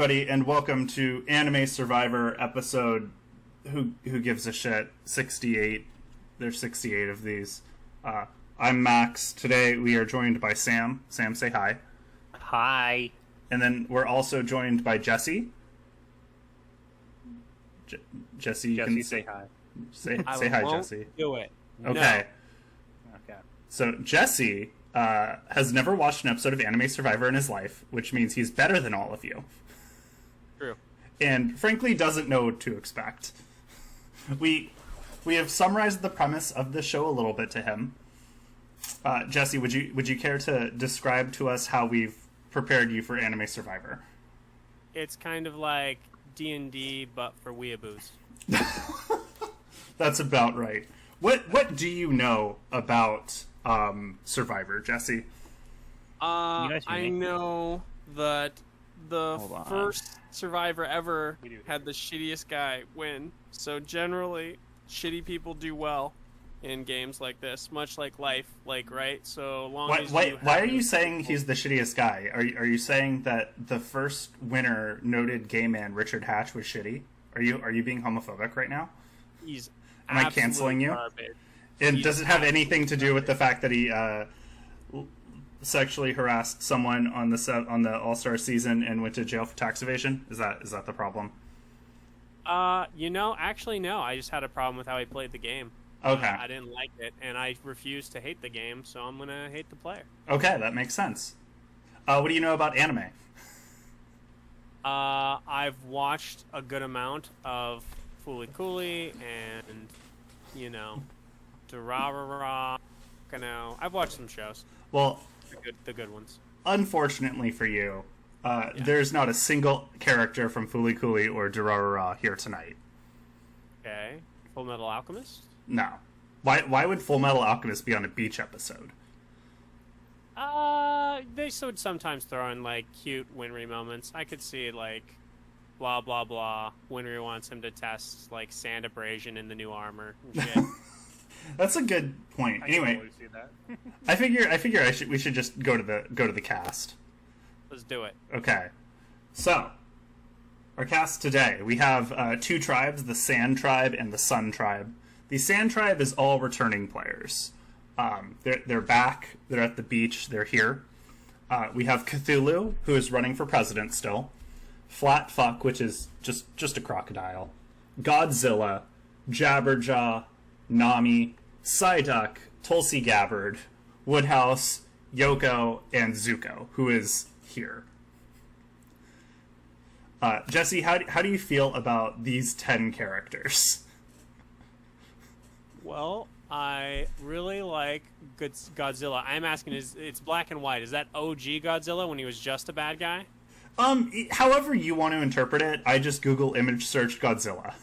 everybody, and welcome to Anime Survivor episode Who Gives a Shit 68. There's 68 of these. I'm Max. Today we are joined by Sam. Sam, say hi. Hi. And then we're also joined by Jesse. Jesse, you can say hi. Say hi, Jesse. Do it. Okay. No. Okay. So Jesse has never watched an episode of Anime Survivor in his life, which means he's better than all of you. True. And frankly doesn't know what to expect. We have summarized the premise of the show a little bit to him. Jesse, would you care to describe to us how we've prepared you for Anime Survivor? It's kind of like D&D, but for weeaboos. That's about right. What do you know about Survivor, Jesse? I know that the first Survivor ever had the shittiest guy win. So generally, shitty people do well in games like this, much like life, right? So long as why are you saying he's the shittiest guy? Are you saying that the first winner, noted gay man Richard Hatch, was shitty? Are you being homophobic right now? Am I canceling you? Garbage. And does it have anything to do with the fact that he sexually harassed someone on the All-Star season and went to jail for tax evasion? Is that the problem? Actually no. I just had a problem with how he played the game. Okay. I didn't like it, and I refused to hate the game, so I'm gonna hate the player. Okay, that makes sense. What do you know about anime? I've watched a good amount of Fooly Cooly and, Durarara. I've watched some shows. Well, the good ones. Unfortunately for you, there's not a single character from Fooly Cooly or Durarara here tonight. Okay. Full Metal Alchemist? No. Why would Full Metal Alchemist be on a beach episode? They would sometimes throw in, cute Winry moments. I could see, blah, blah, blah. Winry wants him to test, sand abrasion in the new armor and shit. That's a good point. Anyway, totally see that. I figure we should just go to the cast. Let's do it. Okay. So, our cast today, we have two tribes, the Sand Tribe and the Sun Tribe. The Sand Tribe is all returning players. They're back. They're at the beach. They're here. We have Cthulhu, who is running for president still. Flat Fuck, which is just a crocodile. Godzilla, Jabberjaw, Nami, Psyduck, Tulsi Gabbard, Woodhouse, Yoko, and Zuko, who is here. Jesse, how do you feel about these 10 characters? Well, I really like Godzilla. I'm asking, it's black and white. Is that OG Godzilla when he was just a bad guy? However you want to interpret it, I just Google image search Godzilla.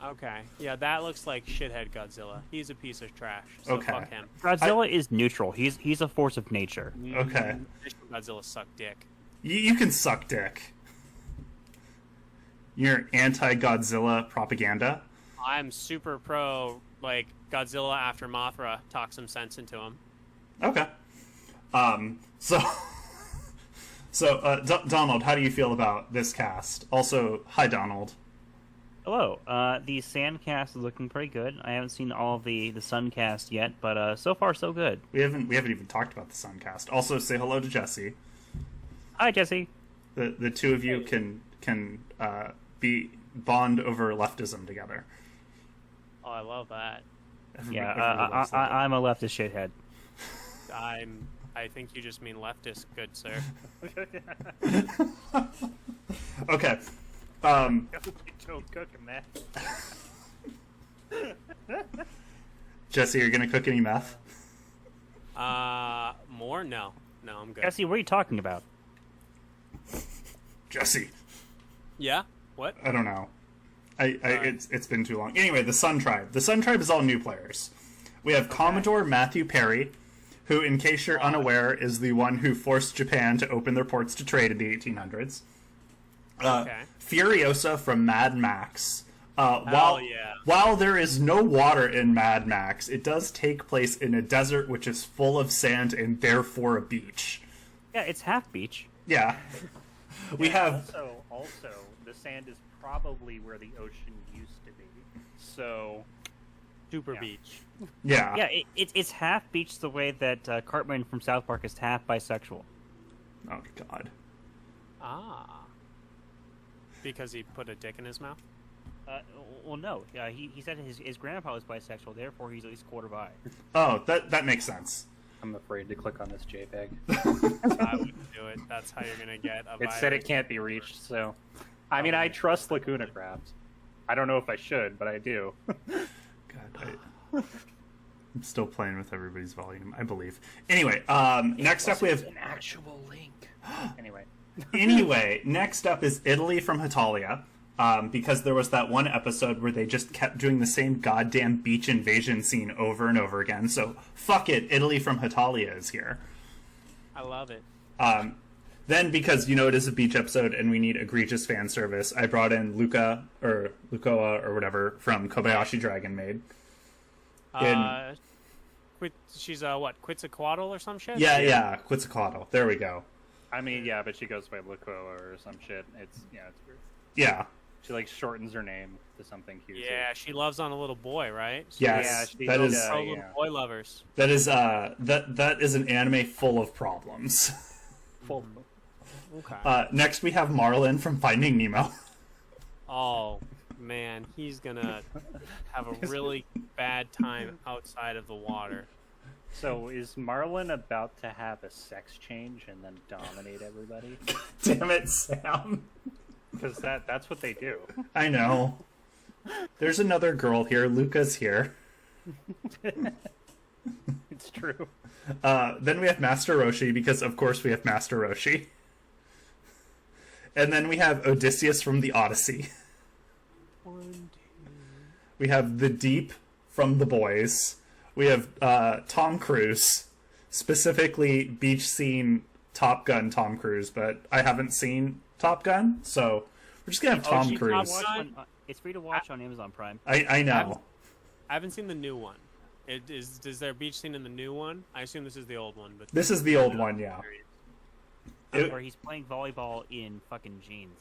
Okay. Yeah, that looks like shithead Godzilla. He's a piece of trash, so okay. Fuck him. Godzilla is neutral. He's a force of nature. Okay. Godzilla suck dick. You can suck dick. You're anti-Godzilla propaganda? I'm super pro, Godzilla after Mothra. Talk some sense into him. Okay. So, Donald, how do you feel about this cast? Also, hi, Donald. Hello. The Sand cast is looking pretty good. I haven't seen all of the Sun cast yet, but so far so good. We haven't even talked about the Sun cast. Also, say hello to Jesse. Hi, Jesse. The two of you can be bond over leftism together. Oh, I love that. I'm a leftist shithead. I think you just mean leftist, good sir. Okay. Don't cook meth. Jesse, are you gonna cook any meth? More? No, I'm good. Jesse, what are you talking about? Jesse. Yeah? What? I don't know. It's been too long. Anyway, the Sun Tribe. The Sun Tribe is all new players. We have Commodore Matthew Perry, who, in case you're unaware, is the one who forced Japan to open their ports to trade in the 1800s. Furiosa from Mad Max. While there is no water in Mad Max, it does take place in a desert which is full of sand and therefore a beach. Yeah, it's half beach. Yeah. We have also, the sand is probably where the ocean used to be. So, super beach. Yeah. Yeah, it's half beach the way that Cartman from South Park is half bisexual. Oh God. Ah. Because he put a dick in his mouth? Well, no. He said his grandpa was bisexual, therefore he's at least quarter bi. Oh, that makes sense. I'm afraid to click on this JPEG. I wouldn't do it. That's how you're gonna get a It said it can't be reached, so... I mean, I trust Lacuna Craft. I don't know if I should, but I do. God, I'm still playing with everybody's volume, I believe. Anyway, next up we have... an actual link. Anyway, next up is Italy from Hetalia. Because there was that one episode where they just kept doing the same goddamn beach invasion scene over and over again. So, fuck it, Italy from Hetalia is here. I love it. Then, because, it is a beach episode and we need egregious fan service, I brought in Lukoa, or whatever, from Kobayashi Dragon Maid. She's, Quetzalcoatl or some shit? Yeah, Quetzalcoatl. There we go. I mean, yeah, but she goes by Lukoa or some shit. It's weird. Yeah. She shortens her name to something cute. Yeah, she loves on a little boy, right? Yes, yeah, little boy lovers. That is that is an anime full of problems. Okay. Next we have Marlin from Finding Nemo. Oh man, he's gonna have a really bad time outside of the water. So is Marlin about to have a sex change and then dominate everybody? Damn it, Sam. Because that's what they do. I know. There's another girl here. Luca's here. It's true. Then we have Master Roshi, because of course we have Master Roshi. And then we have Odysseus from the Odyssey. We have the Deep from The Boys. We have Tom Cruise, specifically beach scene Top Gun Tom Cruise, but I haven't seen Top Gun, so we're just gonna have Tom Cruise. It's free to watch on Amazon Prime. I know. I haven't seen the new one. Is there a beach scene in the new one? I assume this is the old one. But this is the old one, yeah. Where he's playing volleyball in fucking jeans.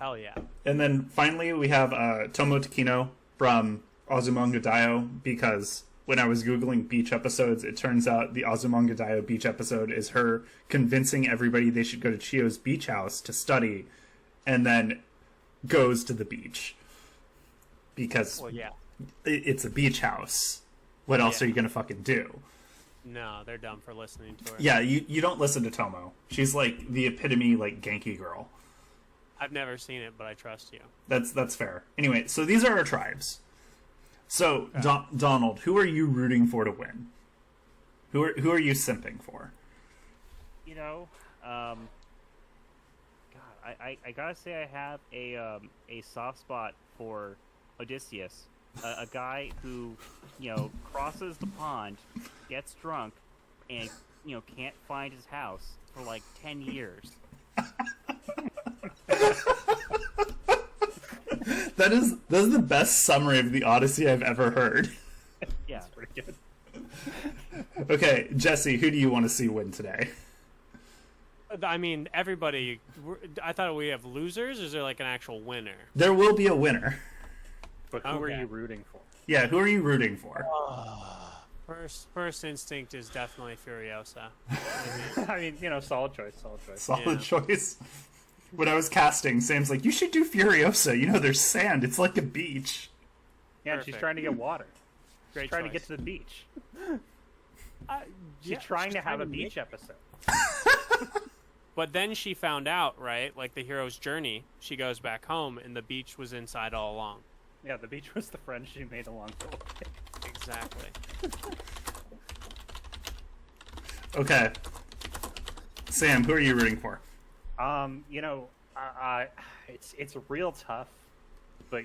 Hell yeah. And then finally we have Tomo Takino from Azumanga Daioh, because when I was Googling beach episodes, it turns out the Azumanga Daioh beach episode is her convincing everybody they should go to Chiyo's beach house to study, and then goes to the beach. Because it's a beach house. What else are you going to fucking do? No, they're dumb for listening to her. Yeah, you don't listen to Tomo. She's like the epitome, Genki girl. I've never seen it, but I trust you. That's fair. Anyway, so these are our tribes. So, Donald, who are you rooting for to win? Who are you simping for? God, I gotta say I have a soft spot for Odysseus, a guy who crosses the pond, gets drunk, and can't find his house for 10 years. That is the best summary of the Odyssey I've ever heard. Yeah, that's pretty good. Okay, Jesse, who do you want to see win today? I mean, everybody. I thought we have losers. Or is there an actual winner? There will be a winner. But who are you rooting for? Yeah, who are you rooting for? First instinct is definitely Furiosa. I mean, solid choice. Solid choice. When I was casting, Sam's like, you should do Furiosa. There's sand. It's like a beach. Yeah, and she's trying to get water. Great trying choice. to get to the beach. She's trying to have a beach episode. But then she found out, right? The hero's journey. She goes back home, and the beach was inside all along. Yeah, the beach was the friend she made along the way. Exactly. Okay. Sam, who are you rooting for? It's real tough, but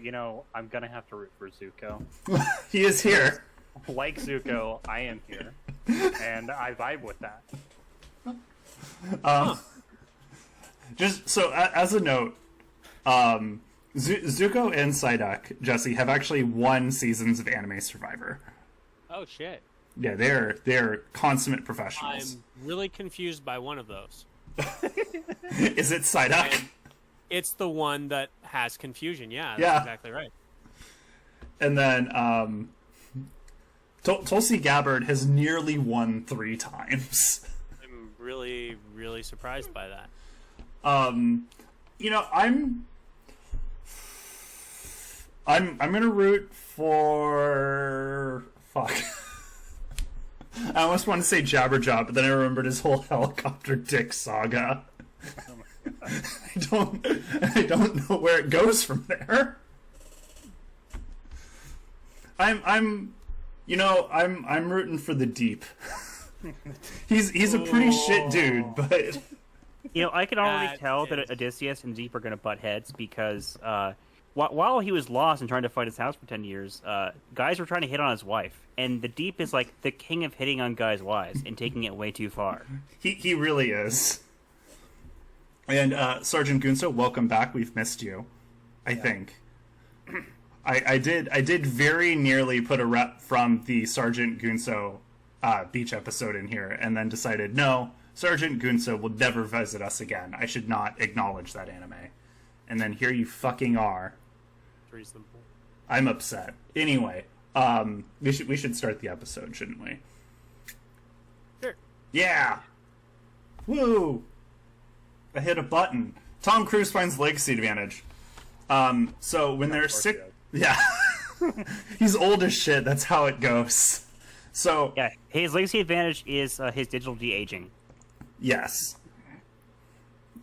I'm gonna have to root for Zuko. He is here. Like Zuko, I am here, and I vibe with that. Just so as a note, Zuko and Psyduck, Jesse, have actually won seasons of Anime Survivor. Oh shit! Yeah, they're consummate professionals. I'm really confused by one of those. Is it Psyduck? And it's the one that has confusion. Yeah, that's Yeah. exactly right. And then Tulsi Gabbard has nearly won 3 times. I'm really, really surprised by that. You know, I'm gonna root for fuck. I almost want to say Jabberjaw, but then I remembered his whole helicopter dick saga. I don't know where it goes from there. I'm rooting for the Deep. He's a pretty shit dude, but You know, I can already That tell is- that Odysseus and Deep are going to butt heads because while he was lost and trying to fight his house for 10 years, guys were trying to hit on his wife. And the Deep is like the king of hitting on guys' wives and taking it way too far. he really is. And Sergeant Gunso, welcome back. We've missed you. I think. I did very nearly put a rep from the Sergeant Gunso beach episode in here, and then decided no, Sergeant Gunso will never visit us again. I should not acknowledge that anime. And then here you fucking are. Reasonable. I'm upset. Anyway, we should start the episode, shouldn't we? Sure. Yeah. Woo! I hit a button. Tom Cruise finds legacy advantage. So when they're sick, yeah, he's old as shit. That's how it goes. So Yeah, his legacy advantage is his digital de-aging. yes,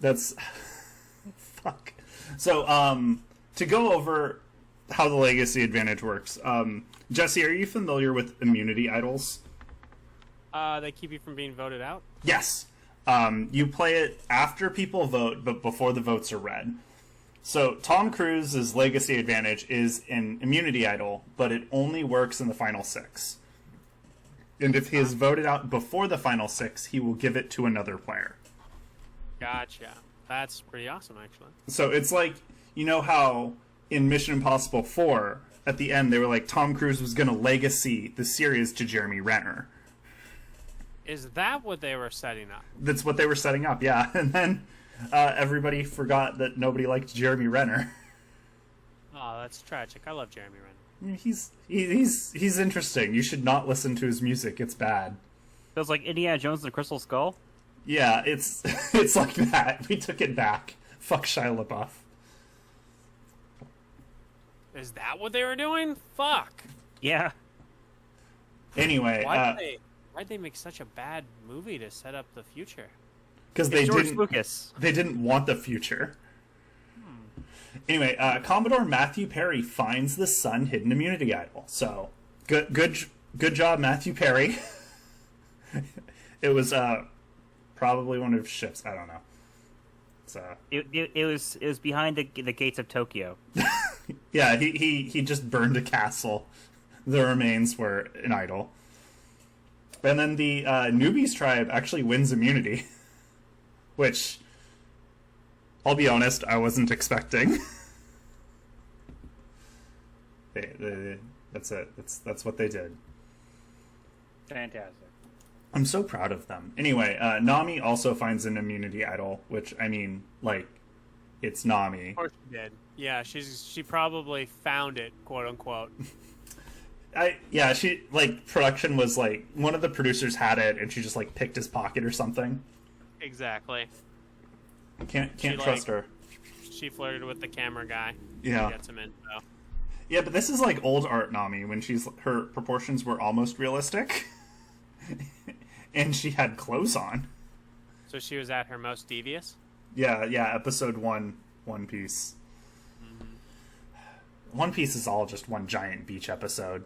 that's fuck. So to go over how the legacy advantage works, Jesse, are you familiar with immunity idols? They keep you from being voted out. Yes. You play it after people vote, but before the votes are read. So Tom Cruise's legacy advantage is an immunity idol, but it only works in the final 6. And if he is voted out before the final 6, he will give it to another player. Gotcha. That's pretty awesome, actually. So it's like, you know how in Mission Impossible 4, at the end, they were like, Tom Cruise was going to legacy the series to Jeremy Renner. Is that what they were setting up? That's what they were setting up, yeah. And then everybody forgot that nobody liked Jeremy Renner. Oh, that's tragic. I love Jeremy Renner. He's interesting. You should not listen to his music. It's bad. Feels like Indiana Jones and the Crystal Skull. Yeah, it's it's like that. We took it back. Fuck Shia LaBeouf. Is that what they were doing? Fuck. Yeah. Anyway, Why'd they make such a bad movie to set up the future? because they George didn't Lucas. they didn't want the future. Anyway, Commodore Matthew Perry finds the sun hidden immunity idol. So good job, Matthew Perry. It was probably one of his ships. I don't know. So It was behind the gates of Tokyo. yeah, he just burned a castle. The remains were an idol. And then the Newbies tribe actually wins immunity, which, I'll be honest, I wasn't expecting. That's it. That's what they did. Fantastic. I'm so proud of them. Anyway, Nami also finds an immunity idol, which, I mean, like, it's Nami. Of course she did. Yeah, she probably found it, quote unquote. She, like, production was like, one of the producers had it, and she just, like, picked his pocket or something. Exactly. Can't She, trust her. She flirted with the camera guy. Yeah. Gets him in. So. Yeah, but this is like old art Nami, when her proportions were almost realistic. And she had clothes on. So she was at her most devious? Yeah, episode 1, One Piece. Mm-hmm. One Piece is all just one giant beach episode.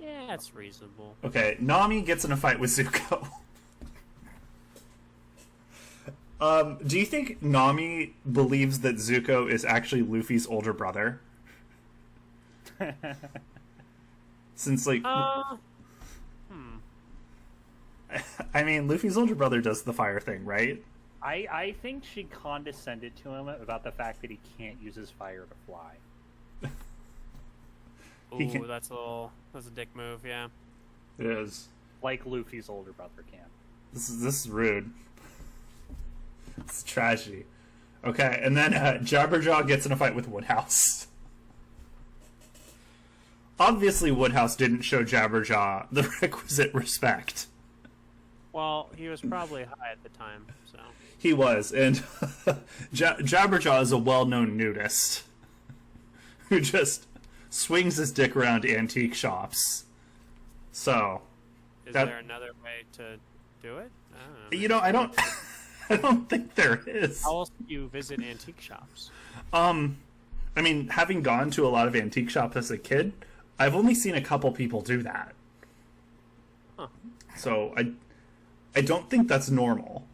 Yeah, that's reasonable. Okay, Nami gets in a fight with Zuko. Do you think Nami believes that Zuko is actually Luffy's older brother? Since, like... I mean, Luffy's older brother does the fire thing, right? I think she condescended to him about the fact that he can't use his fire to fly. Ooh, that's a dick move, yeah. It is. Like Luffy's older brother can. This is rude. It's a tragedy. Okay, and then Jabberjaw gets in a fight with Woodhouse. Obviously, Woodhouse didn't show Jabberjaw the requisite respect. Well, he was probably high at the time, so... He was, and Jabberjaw is a well-known nudist who just swings his dick around antique shops. So... Is there another way to do it? I don't know. You know, I don't think there is. How else do you visit antique shops? I mean, having gone to a lot of antique shops as a kid, I've only seen a couple people do that. Huh. So I don't think that's normal.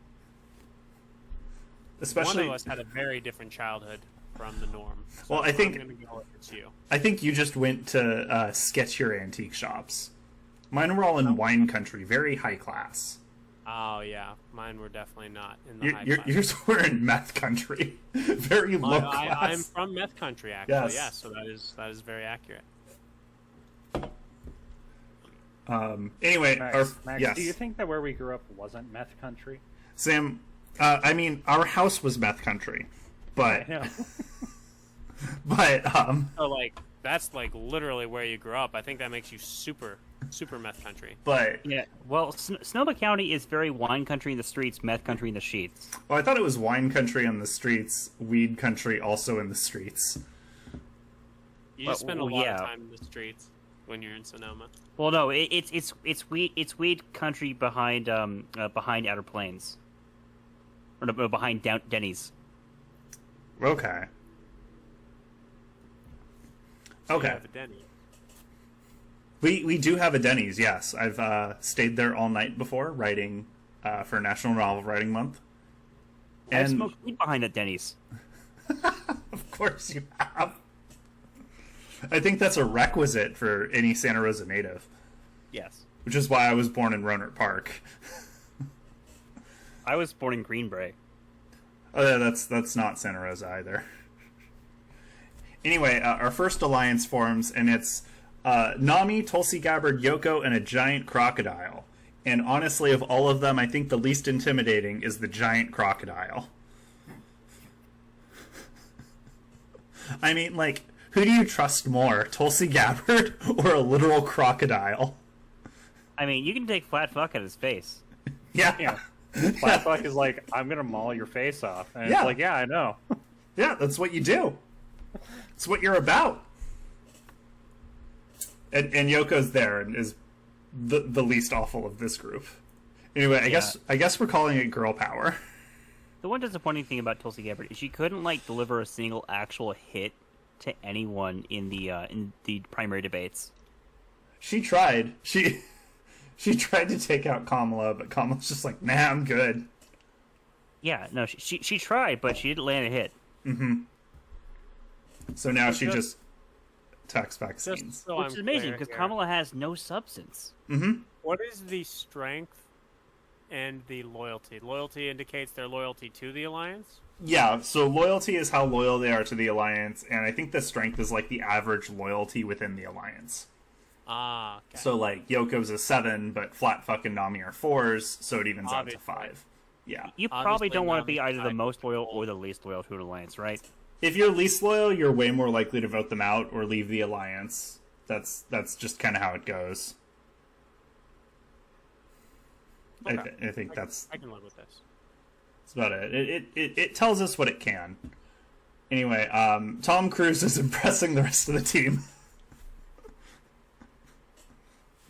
Especially, one of us had a very different childhood from the norm. So well, I think I'm gonna go with it's you. I think you just went to sketchier antique shops. Mine were all in wine country, very high class. Oh yeah, mine were definitely not in the high class. Yours were in meth country, very low class. I'm from meth country, actually. Yes. Yeah, so that is very accurate. Anyway, Max, yes. do you think that where we grew up wasn't meth country? Sam, I mean, our house was meth country, but Yeah. but So like that's like literally where you grew up. I think that makes you super meth country. but Yeah, well, Sonoma County is very wine country in the streets, meth country in the sheets. well, I thought it was wine country on the streets, weed country also in the streets. You just spend a lot yeah. of time in the streets when you're in Sonoma. Well, no, it's weed country behind Outer Plains, or no, behind Denny's. Okay. So you Okay. have a Denny. We do have a Denny's, yes. I've stayed there all night before, writing for National Novel Writing Month. I And smoked weed behind that Denny's. of course you have. I think that's a requisite for any Santa Rosa native, Yes. which is why I was born in Rohnert Park. I was born in Greenbrae. Oh, yeah, that's not Santa Rosa either. Anyway, our first alliance forms, and it's Nami, Tulsi Gabbard, Yoko, and a giant crocodile. And honestly, of all of them, I think the least intimidating is the giant crocodile. I mean, like, who do you trust more, Tulsi Gabbard or a literal crocodile? I mean, you can take flat fuck at his face. Yeah. Yeah. Flatfuck is like, I'm gonna maul your face off. And Yeah. it's like, yeah, I know. Yeah, that's what you do. It's what you're about. And Yoko's there and is the least awful of this group. Anyway, I guess we're calling it girl power. The one disappointing thing about Tulsi Gabbard is she couldn't deliver a single actual hit to anyone in the primary debates. She tried. She tried to take out Kamala, but Kamala's just like, nah, I'm good. Yeah, no, she tried, but she didn't land a hit. Mm-hmm. So now she just attacks vaccines. Just so Which I'm is amazing, clear because here, Kamala has no substance. Mm-hmm. what is the strength and the loyalty? Loyalty indicates their loyalty to the alliance. Yeah, so loyalty is how loyal they are to the alliance, and I think the strength is like the average loyalty within the alliance. Ah, okay. So like Yoko's a 7, but Flat Fuck and Nami are 4s, so it evens Obviously. out to 5. Yeah. You Obviously, probably don't want to Nami's be either the type. most loyal or the least loyal to an alliance, right? If you're least loyal, you're way more likely to vote them out or leave the alliance. That's just kind of how it goes. Okay. I think that's I can live with this. about it. It tells us what it can. Anyway, Tom Cruise is impressing the rest of the team.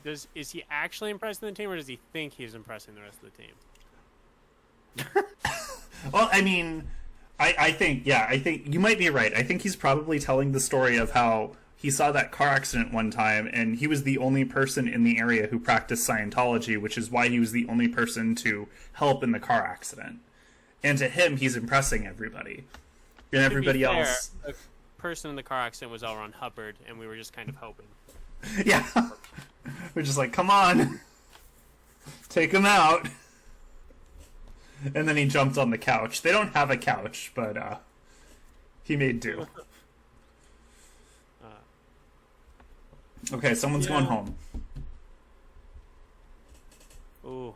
Is he actually impressing the team, or does he think he's impressing the rest of the team? Well, I mean, I think you might be right. I think he's probably telling the story of how he saw that car accident one time, and he was the only person in the area who practiced Scientology, which is why he was the only person to help in the car accident. And to him, he's impressing everybody. And everybody To be fair, else... the person in the car accident was L. Ron Hubbard, and we were just kind of hoping. Yeah. We're just like, come on. Take him out. And then he jumped on the couch. They don't have a couch, but he made do. Okay, someone's going home. Ooh.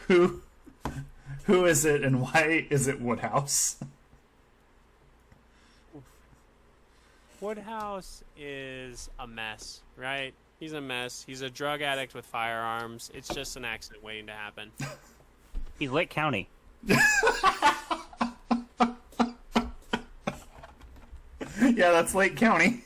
Who Who is it, and why is it Woodhouse? Woodhouse is a mess, right? He's a mess. He's a drug addict with firearms. It's just an accident waiting to happen. He's Lake County. Yeah, that's Lake County.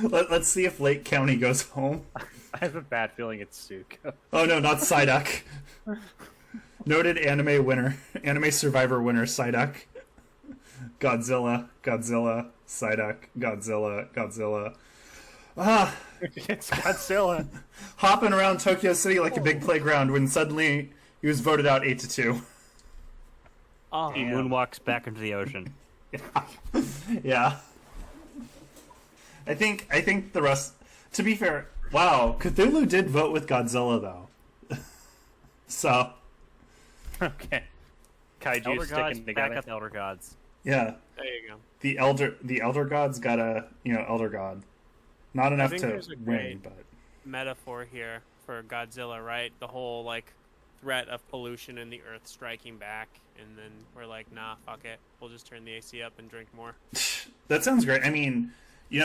Let's see if Lake County goes home. I have a bad feeling it's Suko. Oh no, not Psyduck. Noted anime survivor winner Psyduck. Godzilla, Psyduck, Godzilla. Ah, It's Godzilla. hopping around Tokyo City like a big playground when suddenly he was voted out 8-2. Oh, He moonwalks back into the ocean. Yeah. I think the rest. To be fair, wow, Cthulhu did vote with Godzilla though. So Okay. Kaiju Elder sticking gods together. back up Elder gods. yeah, there you go. the elder gods got a elder god. Not enough think to there's a win, great- but Metaphor here for Godzilla, right? The whole like threat of pollution and the Earth striking back, and then we're like, nah, fuck it. We'll just turn the AC up and drink more. that sounds great. I mean,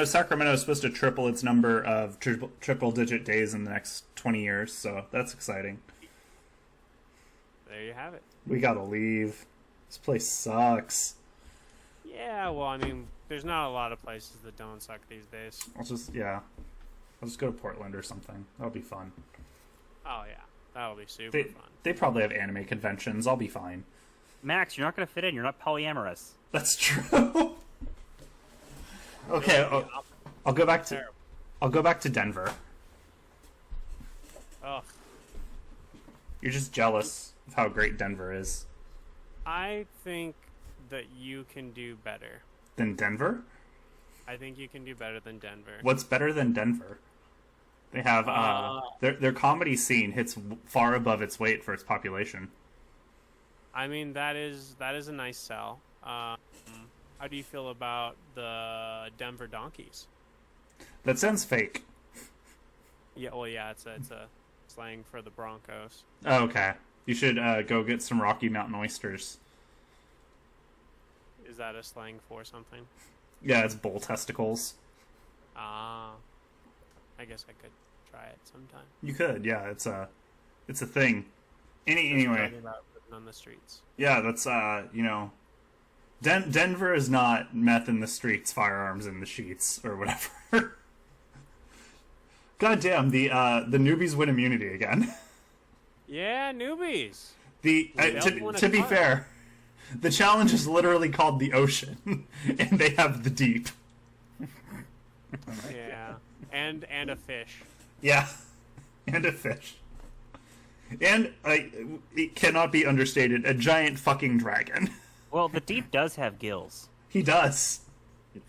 Sacramento is supposed to triple its number of triple-digit days in the next 20 years, so that's exciting. There you have it. We gotta leave. This place sucks. Yeah, well, I mean, there's not a lot of places that don't suck these days. I'll just go to Portland or something. That'll be fun. Oh yeah, that'll be super fun. They probably have anime conventions. I'll be fine. Max, you're not going to fit in. You're not polyamorous. That's true. Okay, I'll go back to Denver. Ugh. You're just jealous of how great Denver is. I think that you can do better. Than Denver? I think you can do better than Denver. What's better than Denver? They have their comedy scene hits far above its weight for its population. I mean, that is a nice sell. How do you feel about the Denver Donkeys? That sounds fake. Yeah, well, yeah, it's a slang for the Broncos. Oh, okay. You should go get some Rocky Mountain oysters. Is that a slang for something? Yeah, it's bull testicles. Ah, I guess I could try it sometime. You could, yeah. It's a thing. Anyway, Talking about living on the streets. yeah, that's Denver is not meth in the streets, firearms in the sheets, or whatever. God damn, the newbies win immunity again. Yeah, newbies. To be fair, the challenge is literally called the ocean, and they have the deep. Yeah, and a fish. Yeah, and a fish. And, it cannot be understated, a giant fucking dragon. Well, the deep does have gills. He does.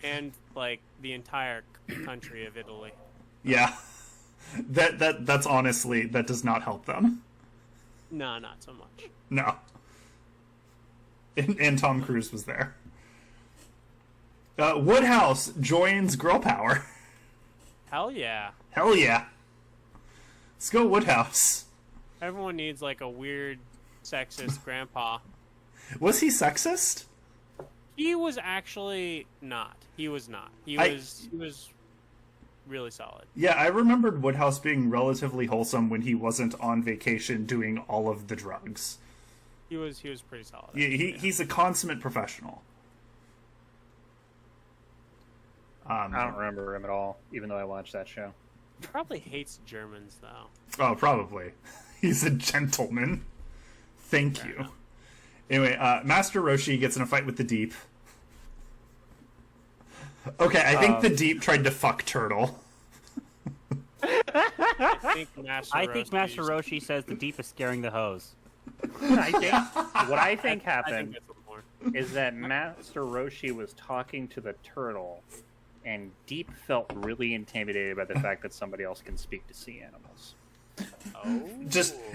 And like the entire country of Italy. Yeah. That's honestly, that does not help them. No, not so much. No. And Tom Cruise was there. Woodhouse joins Girl Power. Hell yeah. Hell yeah. Let's go Woodhouse. Everyone needs like a weird sexist grandpa. Was he sexist? He was actually not. He was not. He was really solid. Yeah, I remembered Woodhouse being relatively wholesome when he wasn't on vacation doing all of the drugs. He was pretty solid. He's a consummate professional. I don't remember him at all, even though I watched that show. Probably hates Germans though. Oh, probably. He's a gentleman. Thank you. Anyway, Master Roshi gets in a fight with the Deep. Okay, I think the Deep tried to fuck Turtle. I think Master Roshi says the deep is scaring the hose. What I think I happened think that's more. is that Master Roshi was talking to the turtle, and Deep felt really intimidated by the fact that somebody else can speak to sea animals. Oh.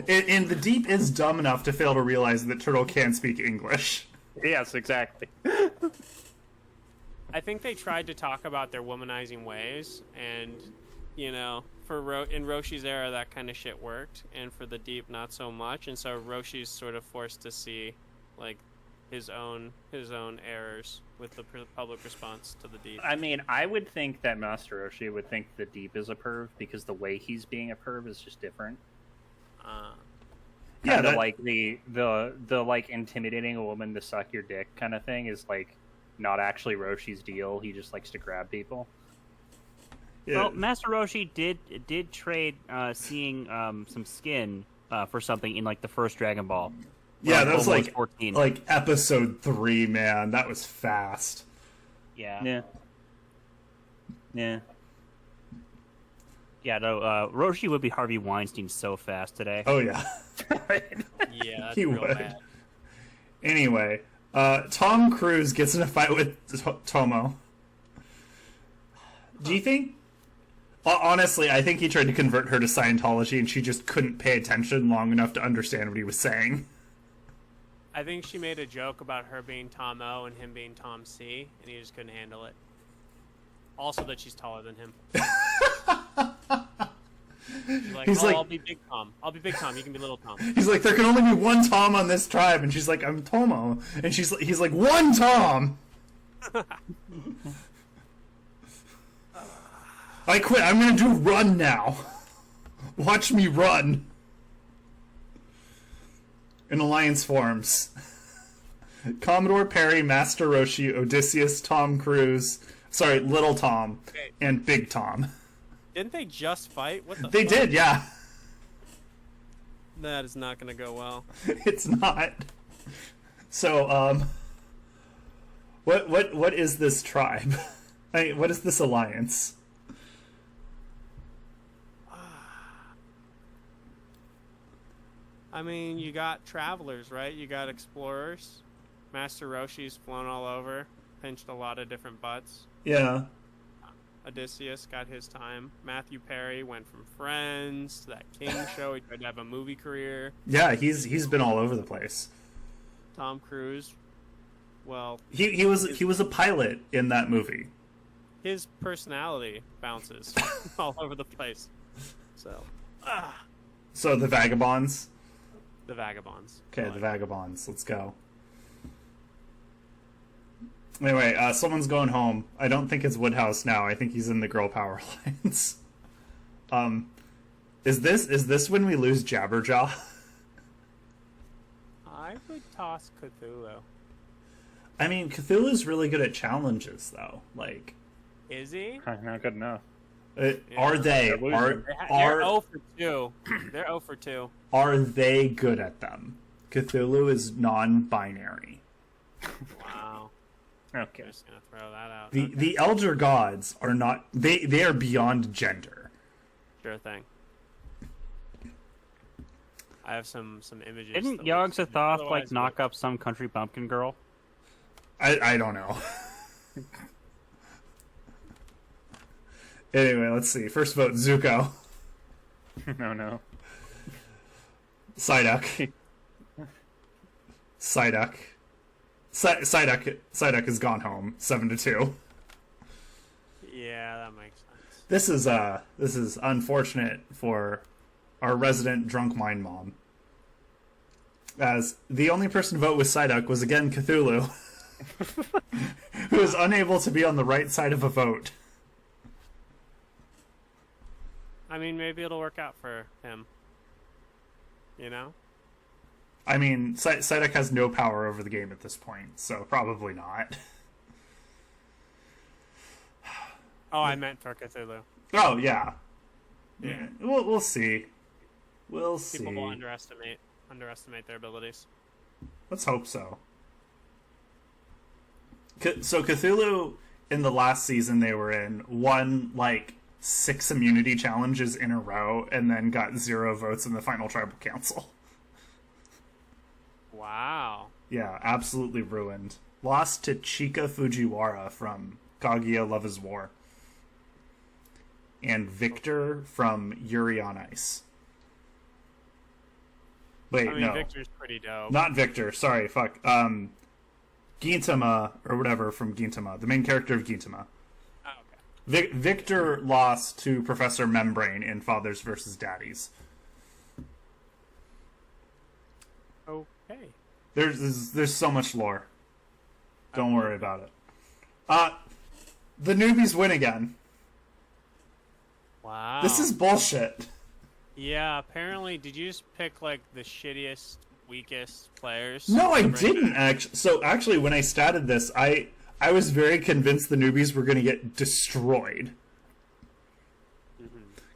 And the Deep is dumb enough to fail to realize that Turtle can speak English. Yes, exactly. I think they tried to talk about their womanizing ways, and in Roshi's era, that kind of shit worked, and for the Deep, not so much. And so Roshi's sort of forced to see, like, his own errors with the public response to the Deep. I mean, I would think that Master Roshi would think the Deep is a perv because the way he's being a perv is just different. Yeah, like the like intimidating a woman to suck your dick kind of thing is like not actually Roshi's deal. He just likes to grab people. Yeah. Well, Master Roshi did trade seeing some skin for something in like the first Dragon Ball. Yeah, that was like 14. Like episode 3, man. That was fast. Yeah. Yeah. Yeah, no, Roshi would be Harvey Weinstein so fast today. Oh, yeah. Yeah, that's he real would. bad. Anyway, Tom Cruise gets in a fight with Tomo. Do you think... Honestly, I think he tried to convert her to Scientology and she just couldn't pay attention long enough to understand what he was saying. I think she made a joke about her being Tom O and him being Tom C, and he just couldn't handle it. Also that she's taller than him. She's like, I'll be Big Tom. I'll be Big Tom. You can be Little Tom. He's like, there can only be one Tom on this tribe. And she's like, I'm Tomo. And he's like, one Tom! I quit. I'm gonna do run now. Watch me run. An alliance forms. Commodore Perry, Master Roshi, Odysseus, Tom Cruise, Little Tom, and Big Tom. Didn't they just fight? What the They fuck? did, yeah. That is not going to go well. It's not. So, what is this tribe? What is this alliance? I mean, you got travelers, right? You got explorers. Master Roshi's flown all over, pinched a lot of different butts. Yeah. Odysseus got his time. Matthew Perry went from Friends to that King show. He tried to have a movie career. Yeah, he's been all over the place. Tom Cruise, well, he was a pilot in that movie. His personality bounces all over the place. So the Vagabonds. The Vagabonds. Okay, the Vagabonds. Let's go. Anyway, someone's going home. I don't think it's Woodhouse now. I think he's in the Girl Power Alliance. Is this when we lose Jabberjaw? I would toss Cthulhu. I mean, Cthulhu's really good at challenges, though. Like, is he? Not good enough. Are they? They're 0 for 2. They're 0 for 2. Are they good at them? Cthulhu is non-binary. Wow. Okay. I'm just gonna throw that out. The elder gods are not. They are beyond gender. Sure thing. I have some images. Didn't Yog-Sothoth like knock up some country bumpkin girl? I don't know. Anyway, let's see. First vote, Zuko. No. Psyduck. Psyduck has gone home 7-2. Yeah, that makes sense. This is unfortunate for our resident drunk mind mom, as the only person to vote with Psyduck was again Cthulhu, who is unable to be on the right side of a vote. I mean, maybe it'll work out for him. You know? I mean, Psyduck has no power over the game at this point, so probably not. Oh, I meant for Cthulhu. Oh, yeah. Yeah. We'll see. We'll see. People will underestimate their abilities. Let's hope so. So Cthulhu, in the last season they were in, won, 6 immunity challenges in a row, and then got 0 votes in the final tribal council. Wow. Yeah, absolutely ruined. Lost to Chika Fujiwara from Kaguya Love is War. And Victor from Yuri on Ice. Wait, no. Victor's pretty dope. Not Victor, sorry, fuck. Gintama, or whatever, from Gintama. The main character of Gintama. Oh, Victor lost to Professor Membrane in Fathers versus Daddies. Okay. There's so much lore. Don't worry about it. The newbies win again. Wow. This is bullshit. Yeah, apparently, did you just pick, like, the shittiest, weakest players? No, I didn't, actually. So, actually, when I started this, I was very convinced the newbies were going to get destroyed.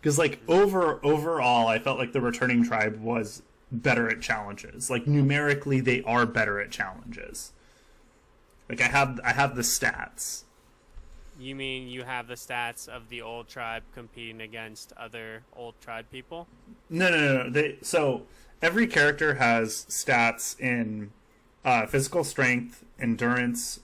Because, like, overall, I felt like the returning tribe was better at challenges. Like, numerically, they are better at challenges. Like, I have the stats. You mean you have the stats of the old tribe competing against other old tribe people? No. So every character has stats in physical strength, endurance,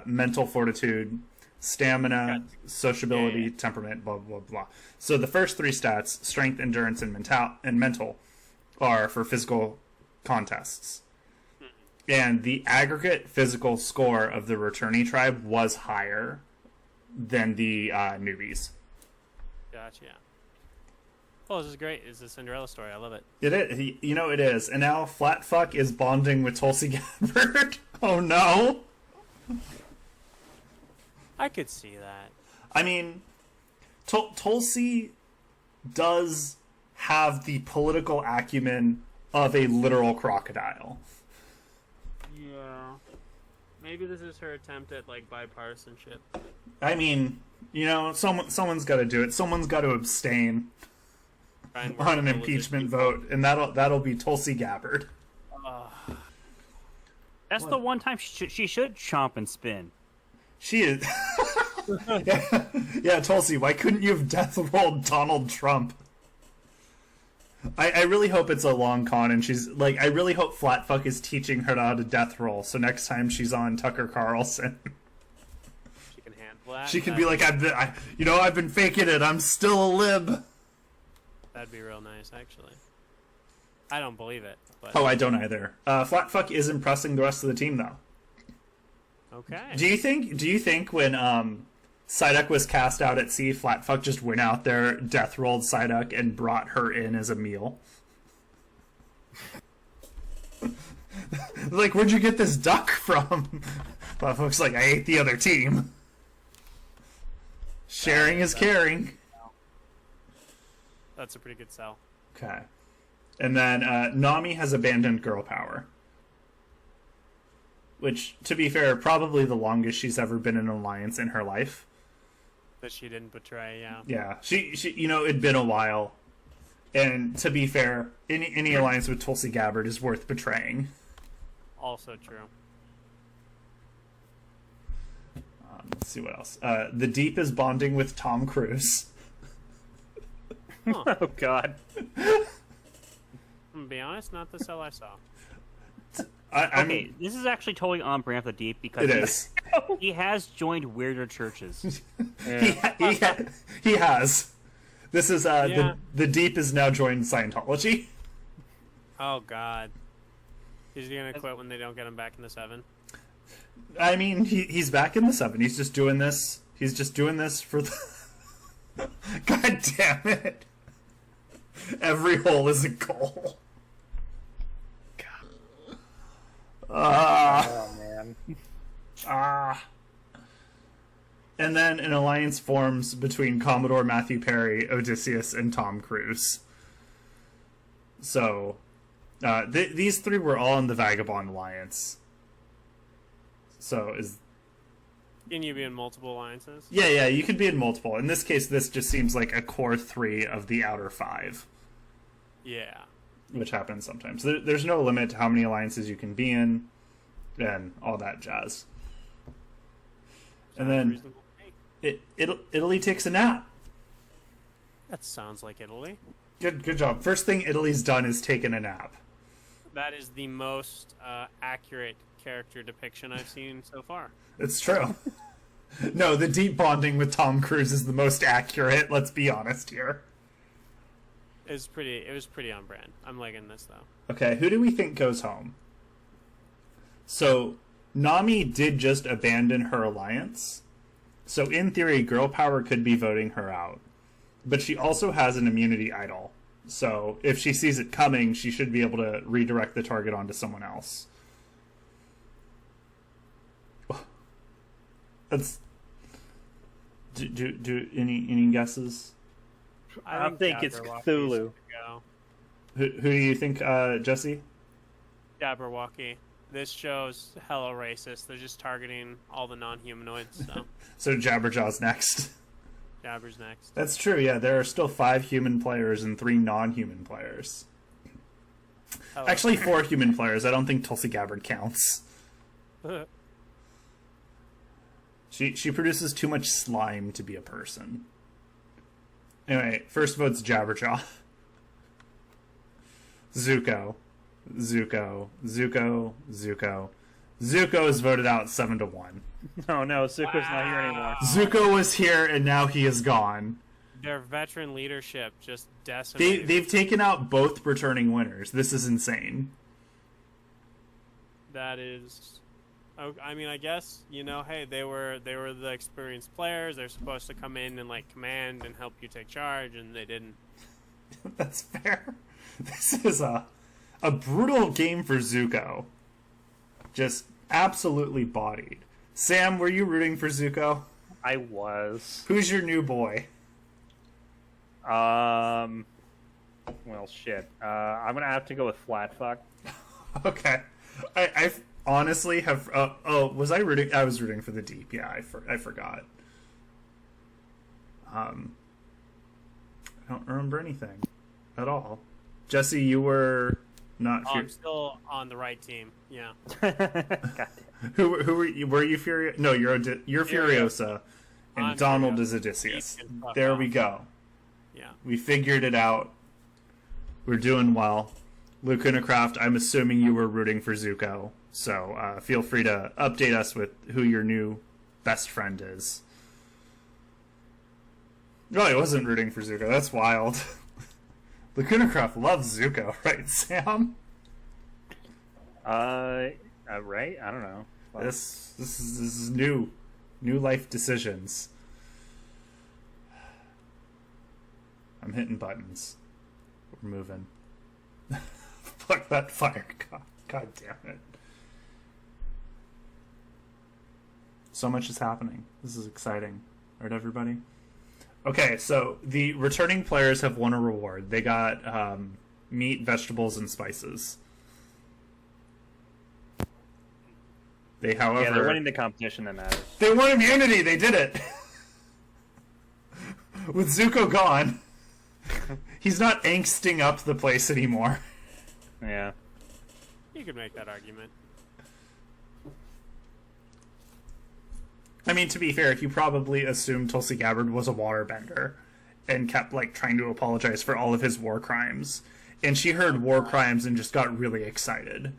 mental fortitude, stamina, sociability, temperament, blah, blah, blah. So the first three stats, strength, endurance, and mental, are for physical contests. And the aggregate physical score of the returning tribe was higher than the newbies. Gotcha. Oh, this is great. It's a Cinderella story. I love it. It is. It is. And now Flatfuck is bonding with Tulsi Gabbard. Oh, no. I could see that. I mean, Tulsi does have the political acumen of a literal crocodile. Yeah. Maybe this is her attempt at, like, bipartisanship. I mean, someone's got to do it. Someone's got to abstain on an impeachment vote, and that'll be Tulsi Gabbard. That's the one time she should chomp and spin. She is. yeah, Tulsi, why couldn't you have death rolled Donald Trump? I really hope it's a long con, and she's like, I really hope Flatfuck is teaching her how to death roll, so next time she's on Tucker Carlson, she can handle that. She can be like, I've been faking it. I'm still a lib. That'd be real nice, actually. I don't believe it. But... Oh, I don't either. Flatfuck is impressing the rest of the team, though. Okay. Do you think when Psyduck was cast out at sea, Flatfuck just went out there, death rolled Psyduck, and brought her in as a meal? Like, where'd you get this duck from? Flatfuck's like, I ate the other team. Sharing is caring. That's a pretty good sell. Okay. And then Nami has abandoned girl power. Which, to be fair, probably the longest she's ever been in an alliance in her life. That she didn't betray, yeah. Yeah, she it'd been a while. And to be fair, any alliance with Tulsi Gabbard is worth betraying. Also true. Let's see what else. The Deep is bonding with Tom Cruise. Huh. Oh, God. I'm gonna be honest, not the cell I saw. I mean, this is actually totally on brand for the Deep because he has joined weirder churches. he has. This is the Deep is now joined Scientology. Oh God, is he gonna quit when they don't get him back in the 7? I mean, he's back in the 7. He's just doing this. He's just doing this for the. God damn it! Every hole is a goal. Oh, man. And then an alliance forms between Commodore Matthew Perry, Odysseus, and Tom Cruise. So, these three were all in the Vagabond Alliance. So, Can you be in multiple alliances? Yeah, you could be in multiple. In this case, this just seems like a core 3 of the outer 5. Yeah. Which happens sometimes. There's no limit to how many alliances you can be in, and all that jazz. And then Italy takes a nap. That sounds like Italy. Good job. First thing Italy's done is taken a nap. That is the most accurate character depiction I've seen so far. It's true. No, the Deep bonding with Tom Cruise is the most accurate. Let's be honest here. It was pretty on brand. I'm liking this though. Okay, who do we think goes home? So, Nami did just abandon her alliance, So in theory, girl power could be voting her out. But she also has an immunity idol. So if she sees it coming, she should be able to redirect the target onto someone else. That's... Do any guesses? I think it's Cthulhu. Who do you think, Jesse? Jabberwocky. This show's hella racist. They're just targeting all the non-humanoids. So, So Jabberjaw's next. Jabber's next. That's true, yeah. There are still 5 human players and 3 non-human players. Hella. Actually, 4 human players. I don't think Tulsi Gabbard counts. She produces too much slime to be a person. Anyway, first vote's Jabberjaw. Zuko. Zuko is voted out 7-1. Oh no, Zuko's not here anymore. Zuko was here and now he is gone. Their veteran leadership just decimated. They've taken out both returning winners. This is insane. That is... I mean, I guess, hey, they were the experienced players. They're supposed to come in and, command and help you take charge, and they didn't. That's fair. This is a brutal game for Zuko. Just absolutely bodied. Sam, were you rooting for Zuko? I was. Who's your new boy? Well, shit. I'm gonna have to go with Flatfuck. Okay. I honestly have... was I rooting? I was rooting for the Deep. Yeah, I forgot. I don't remember anything at all. Jesse, you were not... I'm still on the right team. Yeah. God Who were you? Were you Furiosa? No, you're Furiosa, and I'm Donald Furiosa. is Odysseus. Fuck There off. we go. Yeah. We figured it out. We're doing well. Lucunacraft, I'm assuming you were rooting for Zuko, so feel free to update us with who your new best friend is. No, I wasn't rooting for Zuko. That's wild. Lucunacraft loves Zuko, right, Sam? Right? I don't know. Well, This is new life decisions. I'm hitting buttons. We're moving. Fuck that fire. God damn it. So much is happening. This is exciting. Right, everybody? Okay, so the returning players have won a reward. They got meat, vegetables, and spices. They, however... yeah, they're winning the competition that matters. They won immunity! They did it! With Zuko gone, he's not angsting up the place anymore. Yeah. You could make that argument. I mean, to be fair, he probably assumed Tulsi Gabbard was a waterbender and kept, trying to apologize for all of his war crimes. And she heard war crimes and just got really excited.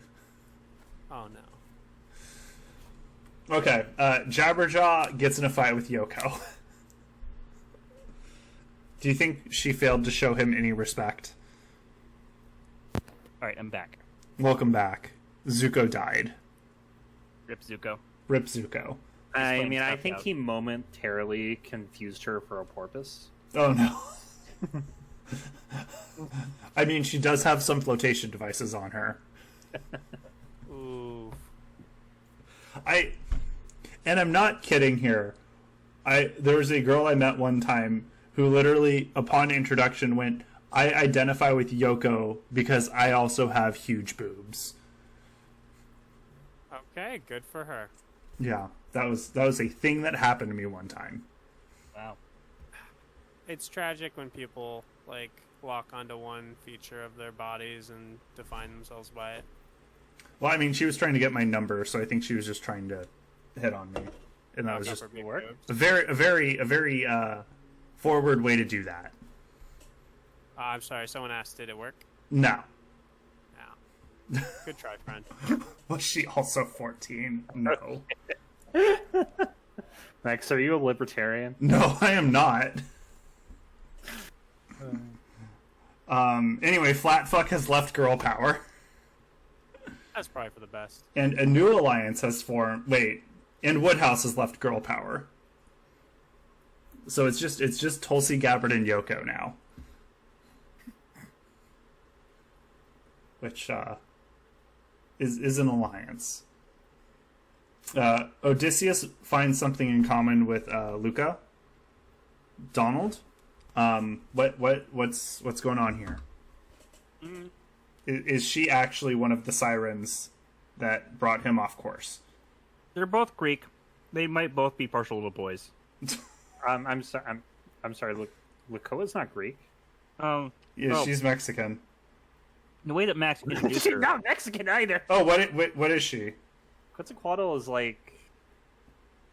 Oh, no. Okay, Jabberjaw gets in a fight with Yoko. Do you think she failed to show him any respect? Alright, I'm back. Welcome back. Zuko died. Rip Zuko. Rip Zuko. I playing mean, I stuff think out. he momentarily confused her for a porpoise. Oh no. I mean, she does have some flotation devices on her. Ooh. And I'm not kidding here. There was a girl I met one time who literally, upon introduction, went, I identify with Yoko because I also have huge boobs. Okay, good for her. Yeah, that was a thing that happened to me one time. Wow. It's tragic when people, lock onto one feature of their bodies and define themselves by it. Well, I mean, she was trying to get my number, so I think she was just trying to hit on me, and that was just a very forward way to do that. I'm sorry, someone asked, did it work? No. No. Good try, friend. Was she also 14? No. Max, are you a libertarian? No, I am not. Anyway, Flatfuck has left girl power. That's probably for the best. And a new alliance has formed. Wait, and Woodhouse has left girl power. So it's just Tulsi Gabbard and Yoko now. Which is an alliance. Odysseus finds something in common with Luca. Donald. What's going on here? Mm. Is she actually one of the sirens that brought him off course? They're both Greek. They might both be partial little boys. I'm sorry. Lucoa's not Greek. Oh, Yeah, she's Mexican. the way that Max introduced She's her. not Mexican either. Oh, what is she? Quetzalcoatl is like,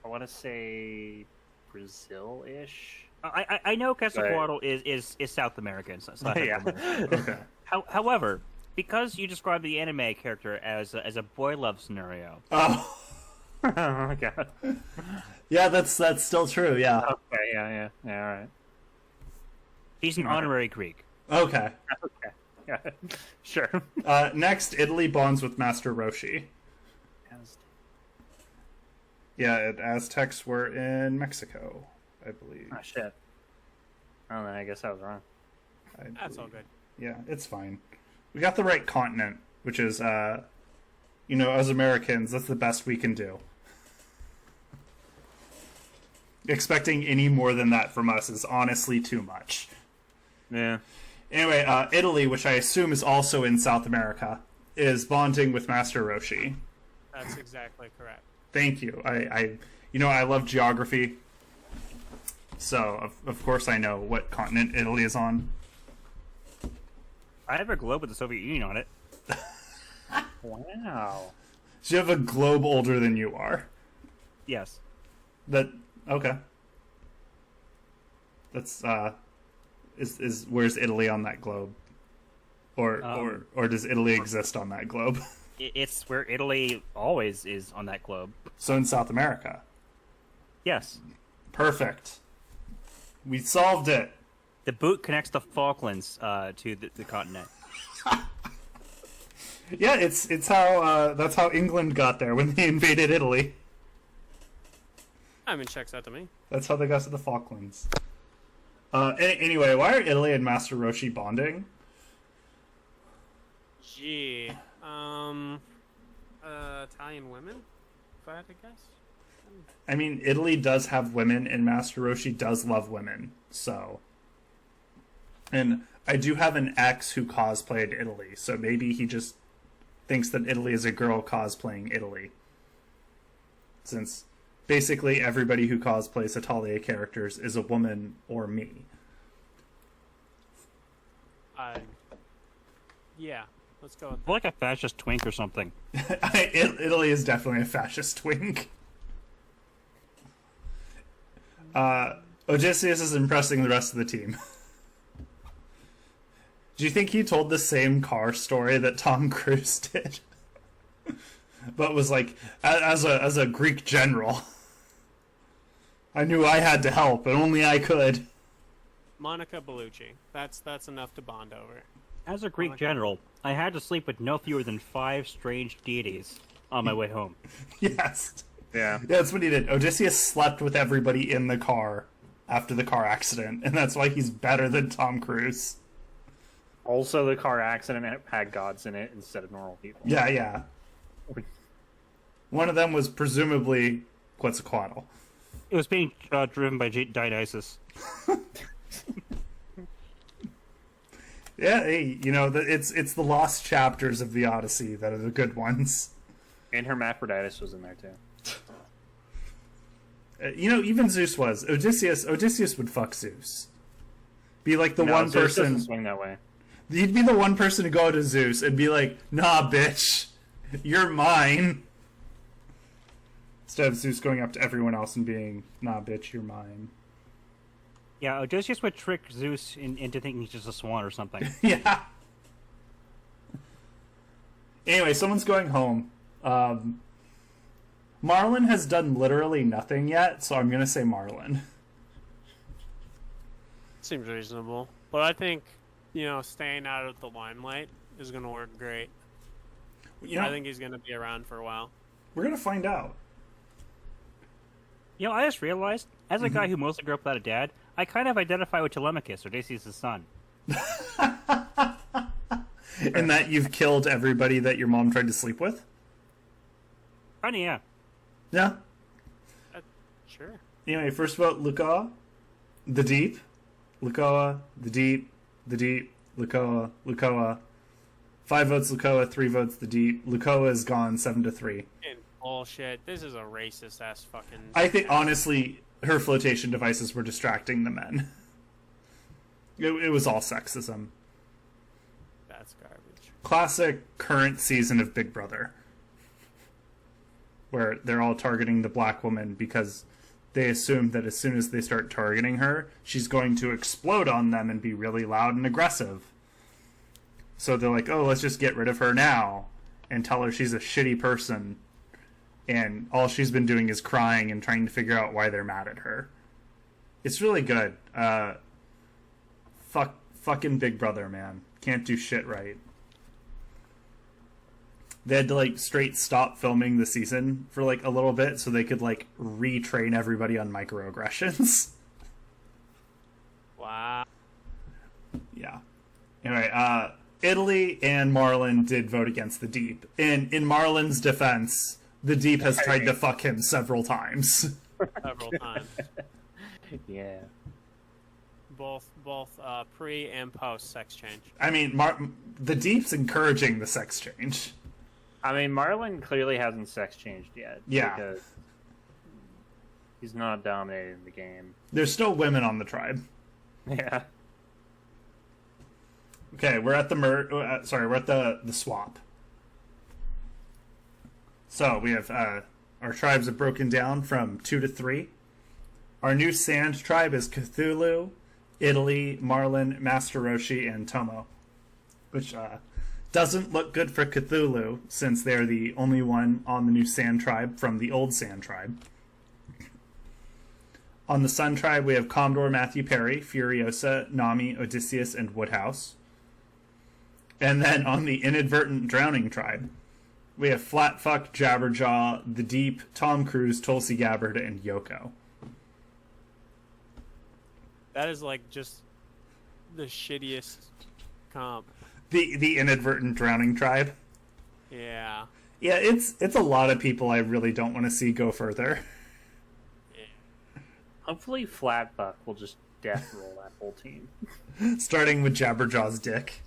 I want to say Brazil-ish. I know Quetzalcoatl is South American. So Yeah. Okay. However, because you described the anime character as a boy love scenario, Oh, Oh my god. yeah, that's still true. Yeah. Okay, yeah, all right. he's an honorary Greek. Okay. Okay. Yeah. Sure. Next, Italy bonds with Master Roshi. Yeah, Aztecs were in Mexico, I believe. Oh shit. Oh, then I guess I was wrong. That's all good. Yeah, it's fine. We got the right continent, which is, as Americans, that's the best we can do. Expecting any more than that from us is honestly too much. Yeah. Anyway, Italy, which I assume is also in South America, is bonding with Master Roshi. That's exactly correct. Thank you. I love geography, so of course I know what continent Italy is on. I have a globe with the Soviet Union on it. Wow. So you have a globe older than you are. Yes. Okay. That's is where's Italy on that globe, or does Italy exist on that globe? It's where Italy always is on that globe. So in South America. Yes. Perfect. We solved it. The boot connects the Falklands to the continent. Yeah, it's how that's how England got there when they invaded Italy. I mean, checks out to me. That's how they got to the Falklands. Anyway, why are Italy and Master Roshi bonding? Gee. Italian women? If I had to guess? I mean, Italy does have women, and Master Roshi does love women, so... And I do have an ex who cosplayed Italy, so maybe he just thinks that Italy is a girl cosplaying Italy. Since basically everybody who cosplays Hetalia characters is a woman or me. Yeah. Let's go with I feel like a fascist twink or something. Italy is definitely a fascist twink. Odysseus is impressing the rest of the team. Do you think he told the same car story that Tom Cruise did? But was like, as a Greek general. I knew I had to help, and only I could. Monica Bellucci. That's enough to bond over. As a Greek general, I had to sleep with no fewer than 5 strange deities on my way home. Yes. Yeah. Yeah, that's what he did. Odysseus slept with everybody in the car after the car accident, and that's why he's better than Tom Cruise. Also, the car accident had gods in it instead of normal people. Yeah. One of them was presumably Quetzalcoatl. It was being driven by Dionysus. Yeah, hey, it's the lost chapters of the Odyssey that are the good ones. And Hermaphroditus was in there too. Even Zeus was. Odysseus would fuck Zeus. Be like the No, one Zeus person. doesn't swing that way. He'd be the one person to go to Zeus and be like, "Nah, bitch, you're mine." Instead of Zeus going up to everyone else and being, "Nah, bitch, you're mine." Yeah, Odysseus would trick Zeus into thinking he's just a swan or something. Yeah. Anyway, someone's going home. Marlin has done literally nothing yet, so I'm going to say Marlin. Seems reasonable. But I think, staying out of the limelight is going to work great. I think he's going to be around for a while. We're going to find out. You know, I just realized, as a guy who mostly grew up without a dad, I kind of identify with Telemachus, Odysseus' son. In that you've killed everybody that your mom tried to sleep with? Funny, yeah. Yeah. Sure. Anyway, first vote, Lukoa, the Deep. Lukoa, the Deep, Lukoa, Lukoa. 5 votes Lukoa, 3 votes the Deep. Lukoa is gone 7-3. Bullshit. This is a racist ass fucking. I think, honestly, her flotation devices were distracting the men. It was all sexism. That's garbage. Classic current season of Big Brother. Where they're all targeting the black woman because they assume that as soon as they start targeting her, she's going to explode on them and be really loud and aggressive. So they're like, oh, let's just get rid of her now and tell her she's a shitty person. And all she's been doing is crying and trying to figure out why they're mad at her. It's really good. Fucking Big Brother, man. Can't do shit right. They had to, like, straight stop filming the season for, like, a little bit so they could, like, retrain everybody on microaggressions. Wow. Yeah. Anyway, Italy and Marlon did vote against the Deep. In Marlon's defense, the Deep has tried to fuck him several times. Several times. Yeah. Both pre and post sex change. I mean, the Deep's encouraging the sex change. I mean, Marlon clearly hasn't sex changed yet. Yeah. Because he's not dominating the game. There's still women on the tribe. Yeah. Okay, we're at the swap. So we have our tribes are broken down from 2 to 3. Our new sand tribe is Cthulhu, Italy, Marlin, Master Roshi, and Tomo. Which doesn't look good for Cthulhu, since they're the only one on the new sand tribe from the old sand tribe. On the sun tribe, we have Condor, Matthew Perry, Furiosa, Nami, Odysseus, and Woodhouse. And then on the inadvertent drowning tribe, we have Flatfuck, Jabberjaw, The Deep, Tom Cruise, Tulsi Gabbard, and Yoko. That is like just the shittiest comp. The inadvertent drowning tribe. Yeah. Yeah, it's a lot of people I really don't want to see go further. Yeah. Hopefully Flatbuck will just death roll that whole team. Starting with Jabberjaw's dick.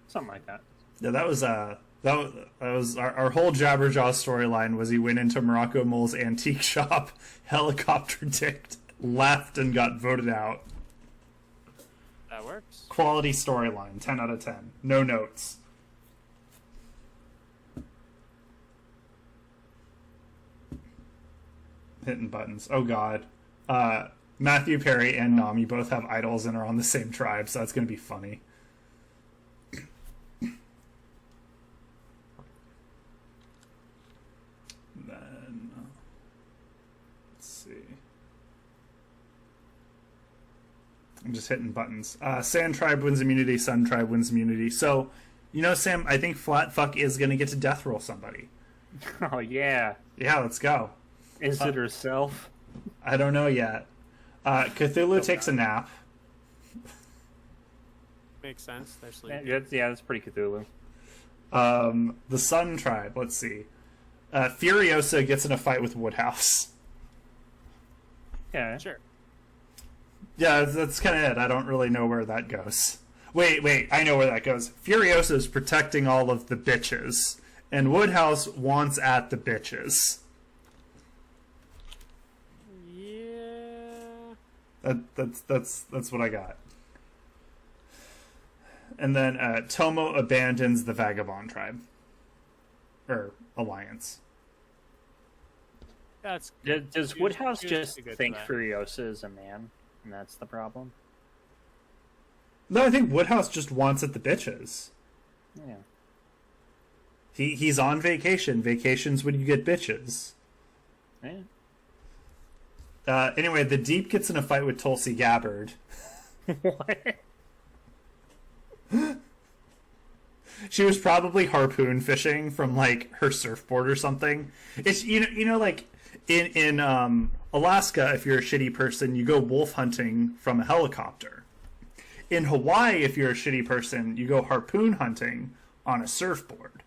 Something like that. Yeah, that was our whole Jabberjaw storyline was he went into Morocco Mole's antique shop, helicopter dicked, left, and got voted out. That works. Quality storyline, 10 out of 10. No notes. Hitting buttons. Oh god. Matthew Perry and Nami both have idols and are on the same tribe, so that's going to be funny. Then, let's see. I'm just hitting buttons. Sand Tribe wins immunity, Sun Tribe wins immunity. So, you know, Sam, I think Flatfuck is going to get to death roll somebody. Oh, yeah. Yeah, let's go. Is it herself? I don't know yet. Cthulhu takes a nap. Makes sense. They're sleeping. Yeah, that's pretty Cthulhu. The Sun Tribe, let's see. Furiosa gets in a fight with Woodhouse. Yeah. Sure. Yeah, that's kind of it. I don't really know where that goes. Wait, I know where that goes. Furiosa's protecting all of the bitches, and Woodhouse wants at the bitches. Yeah. That's what I got. And then Tomo abandons the Vagabond tribe. Or alliance. That's Does Woodhouse just good think for that. Furiosa is a man, and that's the problem? No, I think Woodhouse just wants at the bitches. Yeah. He's on vacation. Vacation's when you get bitches. Yeah. Anyway, the Deep gets in a fight with Tulsi Gabbard. What? She was probably harpoon fishing from like her surfboard or something. It's like in Alaska, if you're a shitty person, you go wolf hunting from a helicopter. In Hawaii, if you're a shitty person, you go harpoon hunting on a surfboard.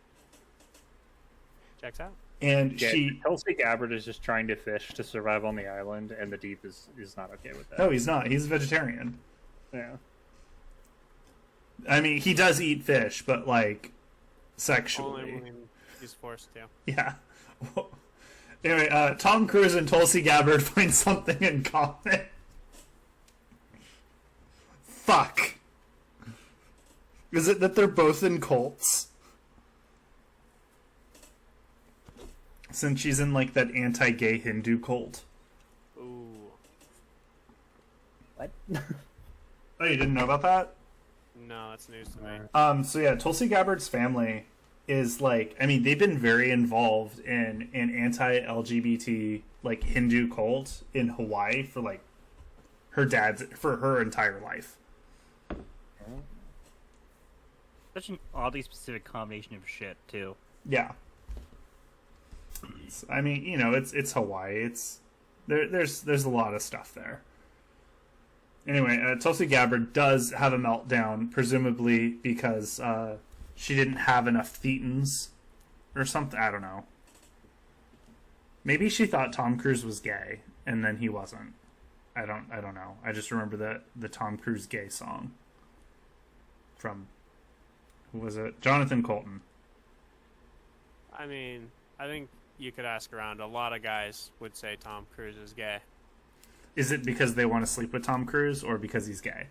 Checks out. And Tulsi Gabbard is just trying to fish to survive on the island, and the Deep is not okay with that. No, he's not. He's a vegetarian. Yeah. I mean, he does eat fish, but like sexually. Only when he's forced to. Yeah. Anyway, Tom Cruise and Tulsi Gabbard find something in common. Fuck. Is it that they're both in cults? Since she's in like that anti-gay Hindu cult. Ooh. What? Oh, you didn't know about that? No, that's news to me. So yeah, Tulsi Gabbard's family is like, I mean, they've been very involved in an anti-LGBT like Hindu cult in Hawaii for like for her entire life. Such an oddly specific combination of shit too. Yeah. I mean, it's Hawaii. There's a lot of stuff there. Anyway, Tulsi Gabbard does have a meltdown, presumably because she didn't have enough thetans or something. I don't know. Maybe she thought Tom Cruise was gay, and then he wasn't. I don't know. I just remember the Tom Cruise gay song from, who was it? Jonathan Colton. I mean, I think you could ask around. A lot of guys would say Tom Cruise is gay. Is it because they want to sleep with Tom Cruise, or because he's gay?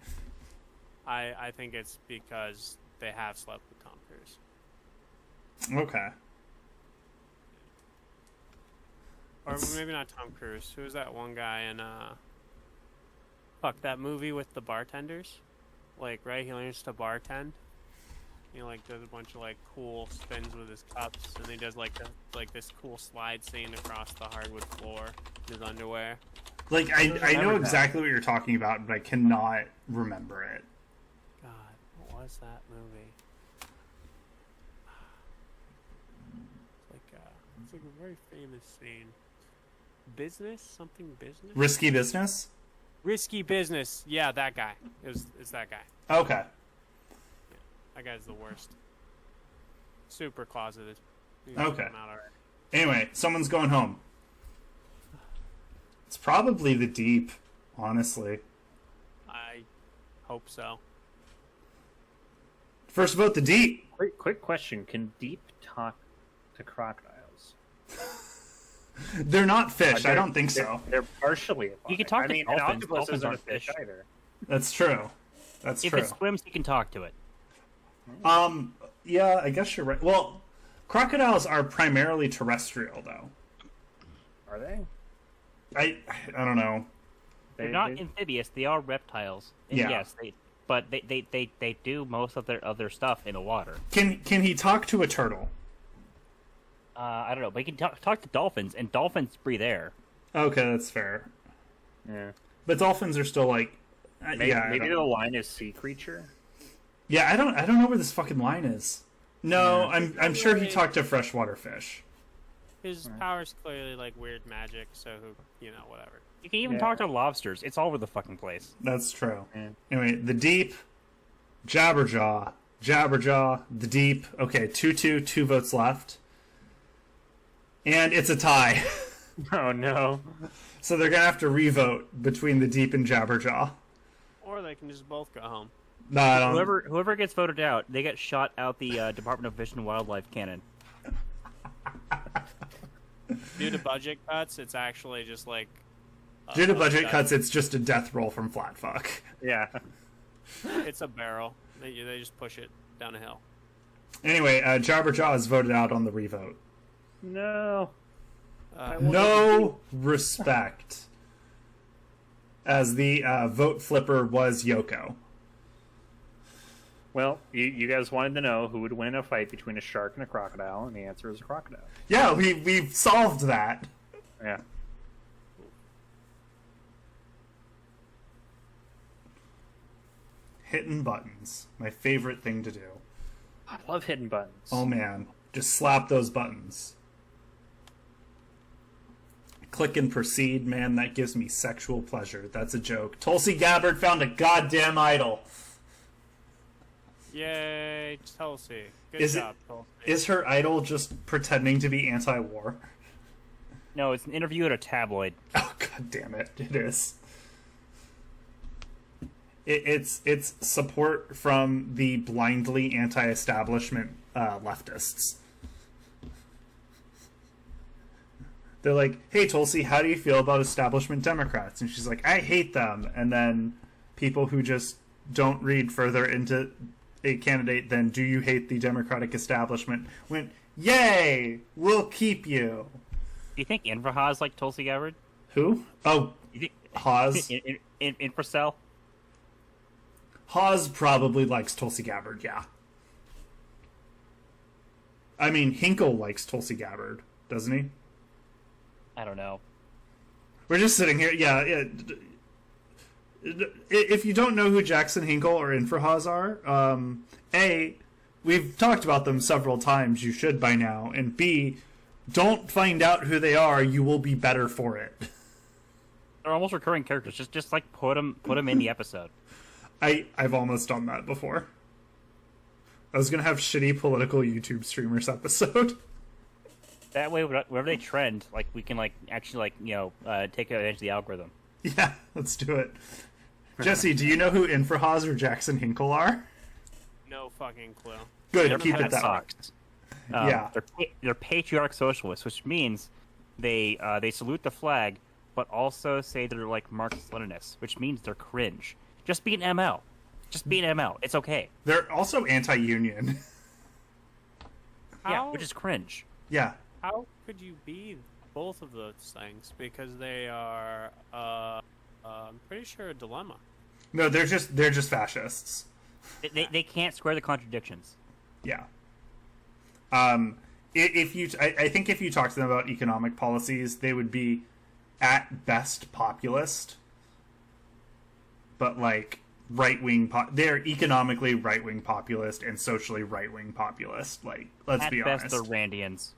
I think it's because they have slept with Tom Cruise. Okay. Or maybe not Tom Cruise. Who was that one guy in that movie with the bartenders? Like, right, he learns to bartend. He like does a bunch of like cool spins with his cups, and he does like this cool slide scene across the hardwood floor in his underwear. Like, I know exactly what you're talking about, but I cannot remember it. God, what was that movie? It's like a very famous scene. Business? Risky Business? Risky Business. Yeah, that guy. It's that guy. Okay. Yeah, that guy's the worst. Super closeted. Okay. Anyway, someone's going home. It's probably the Deep, honestly. I hope so. First about the Deep. Quick question. Can Deep talk to crocodiles? They're not fish. I don't think so. They're partially. You can talk to dolphins. An octopus Dolphins isn't a aren't fish fish. either. That's true. That's if true. it swims, you can talk to it. Yeah, I guess you're right. Well, crocodiles are primarily terrestrial, though. Are they? I don't know. They're not amphibious. They are reptiles. And yeah. Yes, but they do most of their other stuff in the water. Can he talk to a turtle? I don't know, but he can talk to dolphins, and dolphins breathe air. Okay, that's fair. Yeah. But dolphins are still like... Maybe the line is sea creature? Yeah, I don't know where this fucking line is. No, I'm sure he talked to freshwater fish. His power's clearly like weird magic, so whatever. You can even talk to lobsters. It's all over the fucking place. That's true. Yeah. Anyway, the Deep, Jabberjaw, the Deep. Okay, 2-2, 2 votes left. And it's a tie. Oh, no. So they're going to have to revote between the Deep and Jabberjaw. Or they can just both go home. No, I don't. Whoever gets voted out, they get shot out the Department of Fish and Wildlife cannon. Due to budget cuts, it's actually just like... Due to budget cuts, it's just a death roll from Flatfuck. Yeah. It's a barrel. They just push it down a hill. Anyway, Jabberjaw is voted out on the revote. No. No respect. As the vote flipper was Yoko. Well, you guys wanted to know who would win a fight between a shark and a crocodile, and the answer is a crocodile. Yeah, we've solved that. Yeah. Hitting buttons. My favorite thing to do. I love hidden buttons. Oh man, just slap those buttons. Click and proceed, man, that gives me sexual pleasure. That's a joke. Tulsi Gabbard found a goddamn idol. Yay, Tulsi. Good job, Tulsi. Is her idol just pretending to be anti-war? No, it's an interview at a tabloid. Oh, god damn it. It is. It's support from the blindly anti-establishment leftists. They're like, hey, Tulsi, how do you feel about establishment Democrats? And she's like, I hate them. And then people who just don't read further into a candidate than, do you hate the Democratic establishment, went, yay, we'll keep you. Do you think Infraha's like Tulsi Gabbard? Who? Oh, Hawes. Infracell? Hawes probably likes Tulsi Gabbard, yeah. I mean, Hinkle likes Tulsi Gabbard, doesn't he? I don't know. We're just sitting here, yeah. If you don't know who Jackson Hinkle or Infrahaz are, A, we've talked about them several times, you should by now, and B, don't find out who they are, you will be better for it. They're almost recurring characters, just like put them in the episode. I've almost done that before. I was gonna have shitty political YouTube streamers episode. That way, wherever they trend, like we can actually take advantage of the algorithm. Yeah, let's do it. Jesse, do you know who Infrahaz or Jackson Hinkle are? No fucking clue. Good, keep it that way. Yeah, they're patriarch socialists, which means they salute the flag, but also say they're like Marxist-Leninists, which means they're cringe. Just be an ML. Just be an ML. It's okay. They're also anti-union. Yeah, which is cringe. Yeah. How could you be both of those things? Because they are, I'm pretty sure, a dilemma. No, they're just fascists. They can't square the contradictions. Yeah. I think if you talk to them about economic policies, they would be at best populist, but like right-wing. They're economically right-wing populist and socially right-wing populist. Like, let's be honest. At best, they're Randians.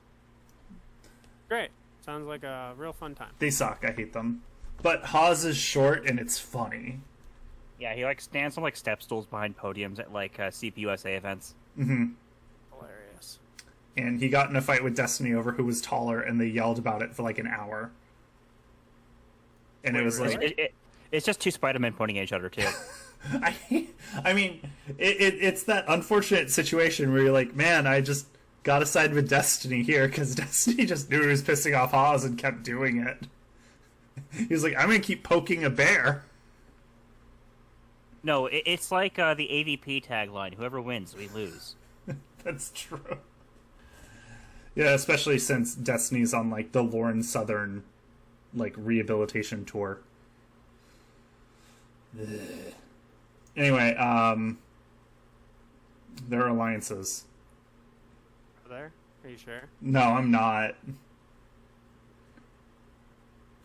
Great. Sounds like a real fun time. They suck. I hate them. But Hawes is short and it's funny. Yeah, he stands on step stools behind podiums at CPUSA events. Mm-hmm. Hilarious. And he got in a fight with Destiny over who was taller, and they yelled about it for an hour. And it was really? It's just two Spider-Men pointing at each other too. I mean, it's that unfortunate situation where you're like, man, I just got to side with Destiny here because Destiny just knew he was pissing off Hawes and kept doing it. He was like, I'm going to keep poking a bear. No, it's like the AVP tagline, whoever wins, we lose. That's true. Yeah, especially since Destiny's on the Lorne Southern rehabilitation tour. Ugh. Anyway, there are alliances. There? Are you sure? No, I'm not.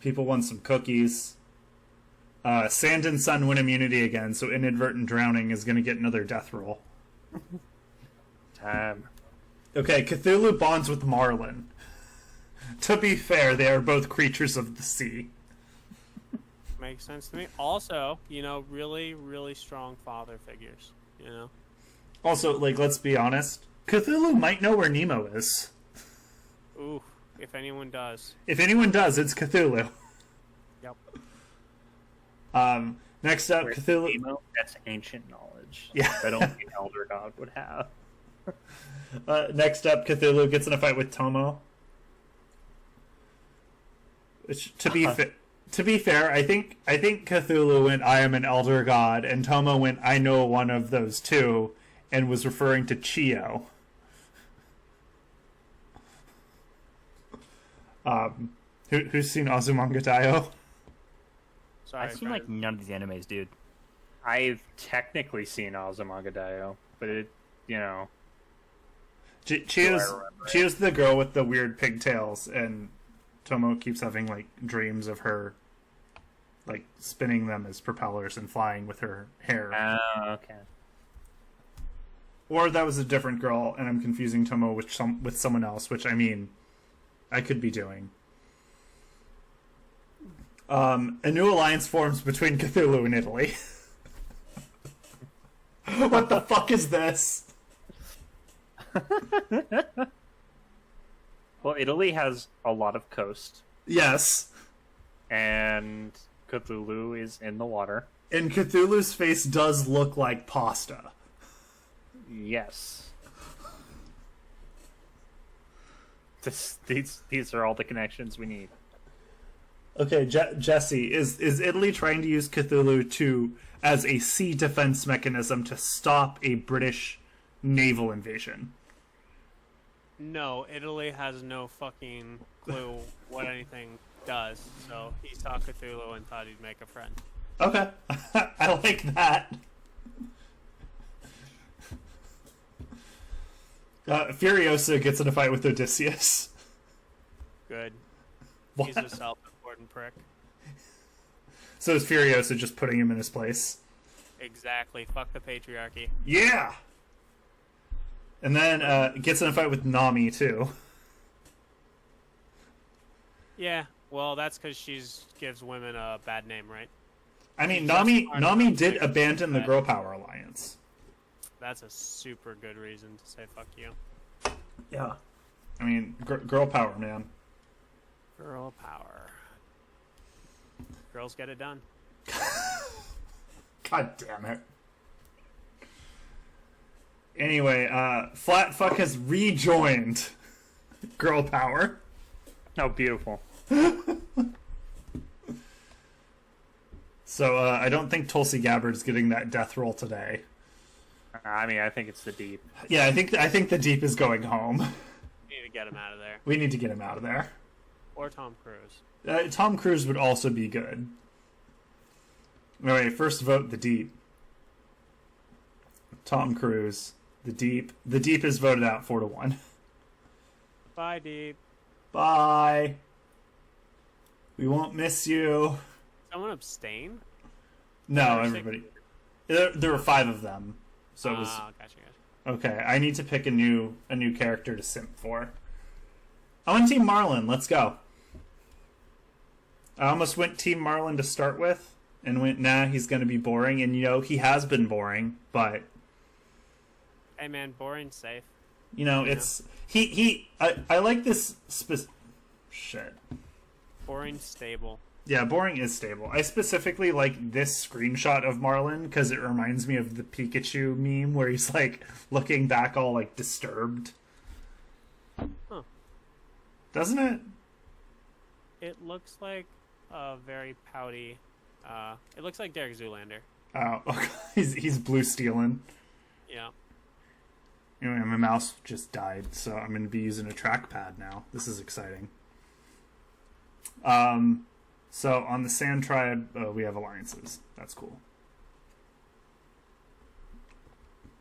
People want some cookies. Sand and Sun win immunity again, so inadvertent drowning is going to get another death roll. Time. Okay, Cthulhu bonds with Marlin. To be fair, they are both creatures of the sea. Makes sense to me. Also, really, really strong father figures, Also, let's be honest, Cthulhu might know where Nemo is. Ooh, if anyone does. If anyone does, it's Cthulhu. Yep. Next up, Where's Cthulhu. Nemo? That's ancient knowledge. Yeah. I don't think an elder god would have. Next up, Cthulhu gets in a fight with Tomo. Which, to be fair, I think Cthulhu went, I am an elder god, and Tomo went, I know one of those too, and was referring to Chio. Who's seen Azumanga Daioh? Sorry, I've seen none of these animes, dude. I've technically seen Azumanga Daioh, but Chio's the girl with the weird pigtails, and Tomo keeps having dreams of her spinning them as propellers and flying with her hair. Oh, okay. Or that was a different girl, and I'm confusing Tomo with someone else, which, I mean, I could be doing. A new alliance forms between Cthulhu and Italy. What the fuck is this? Well, Italy has a lot of coast. Yes. And Cthulhu is in the water. And Cthulhu's face does look like pasta. Yes. These are all the connections we need. Okay, Jesse, is Italy trying to use Cthulhu as a sea defense mechanism to stop a British naval invasion? No, Italy has no fucking clue what anything does, so he saw Cthulhu and thought he'd make a friend. Okay, I like that. Furiosa gets in a fight with Odysseus. Good. What? He's a self-important prick. So is Furiosa just putting him in his place? Exactly. Fuck the patriarchy. Yeah! And then gets in a fight with Nami, too. Yeah, well, that's because she gives women a bad name, right? I mean, Nami did abandon the Girl Power Alliance. That's a super good reason to say fuck you. Yeah. I mean, girl power, man. Girl power. Girls get it done. God damn it. Anyway, Flatfuck has rejoined Girl Power. Oh, beautiful. So, I don't think Tulsi Gabbard's getting that death roll today. I mean, I think it's the Deep. Yeah, I think the Deep is going home. We need to get him out of there. We need to get him out of there. Or Tom Cruise. Tom Cruise would also be good. Alright, first vote the Deep. Tom Cruise. The Deep. The Deep is voted out 4-1. Bye, Deep. Bye. We won't miss you. Someone abstain? No, everybody. There were 5 of them. So it was gotcha. okay. I need to pick a new character to simp for. I want Team Marlin. Let's go. I almost went Team Marlin to start with, and went, nah, he's gonna be boring. And he has been boring, but hey man, boring's safe. It's I like this shit. Boring's stable. Yeah, boring is stable. I specifically like this screenshot of Marlin because it reminds me of the Pikachu meme where he's like looking back all like disturbed. Huh. Doesn't it? It looks like a very pouty. It looks like Derek Zoolander. Oh, okay. He's blue stealing. Yeah. Anyway, my mouse just died, so I'm going to be using a trackpad now. This is exciting. So on the Sand Tribe, we have alliances. That's cool.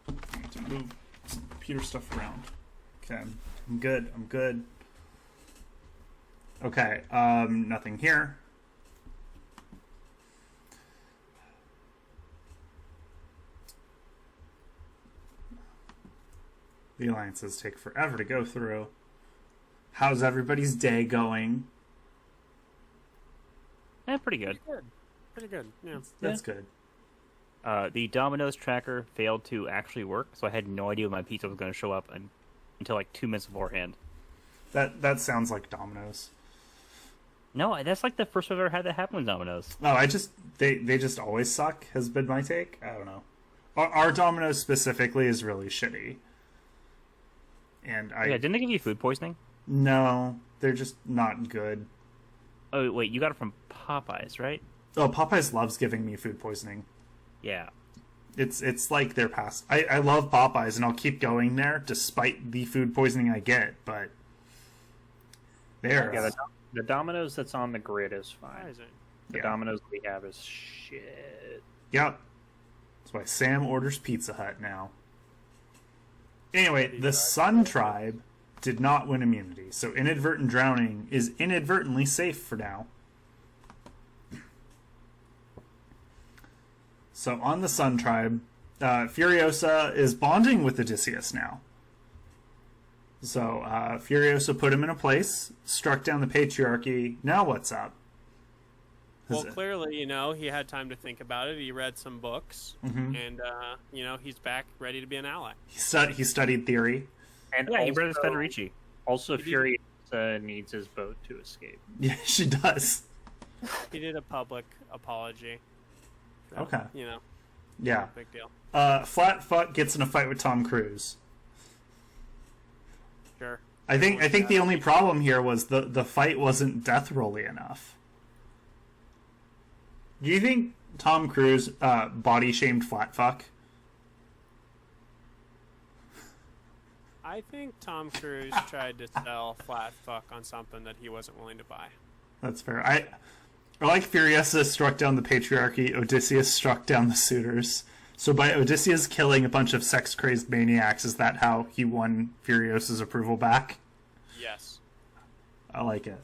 I need to move some computer stuff around. Okay, I'm good. Okay, nothing here. The alliances take forever to go through. How's everybody's day going? Pretty good. Pretty good. Yeah. That's good. The Domino's tracker failed to actually work, so I had no idea when my pizza was going to show up until like 2 minutes beforehand. That sounds like Domino's. No, that's like the first I've ever had that happen with Domino's. No, they just always suck, has been my take. I don't know. Our Domino's specifically is really shitty. And didn't they give you food poisoning? No, they're just not good. Oh, wait, you got it from Popeyes, right? Oh, Popeyes loves giving me food poisoning. Yeah. It's like their past. I love Popeyes, and I'll keep going there despite the food poisoning I get, but the Domino's that's on the grid is fine. The Yeah. Domino's we have is shit. Yep. That's why Sam orders Pizza Hut now. Anyway, the Sun Tribe did not win immunity, so inadvertent drowning is inadvertently safe for now. So on the Sun Tribe, Furiosa is bonding with Odysseus now. So Furiosa put him in a place, struck down the patriarchy. Now what's up? Well, clearly, he had time to think about it. He read some books, and he's back, ready to be an ally. He studied theory, and he read his Federici. Also, Furiosa needs his boat to escape. Yeah, she does. He did a public apology. So, Okay. Yeah. Big deal. Flat Fuck gets in a fight with Tom Cruise. Sure. I think the only problem here was the fight wasn't death rolly enough. Do you think Tom Cruise body shamed Flat Fuck? I think Tom Cruise tried to sell Flat Fuck on something that he wasn't willing to buy. That's fair. I like Furiosa struck down the patriarchy, Odysseus struck down the suitors. So by Odysseus killing a bunch of sex-crazed maniacs, is that how he won Furiosa's approval back? Yes. I like it.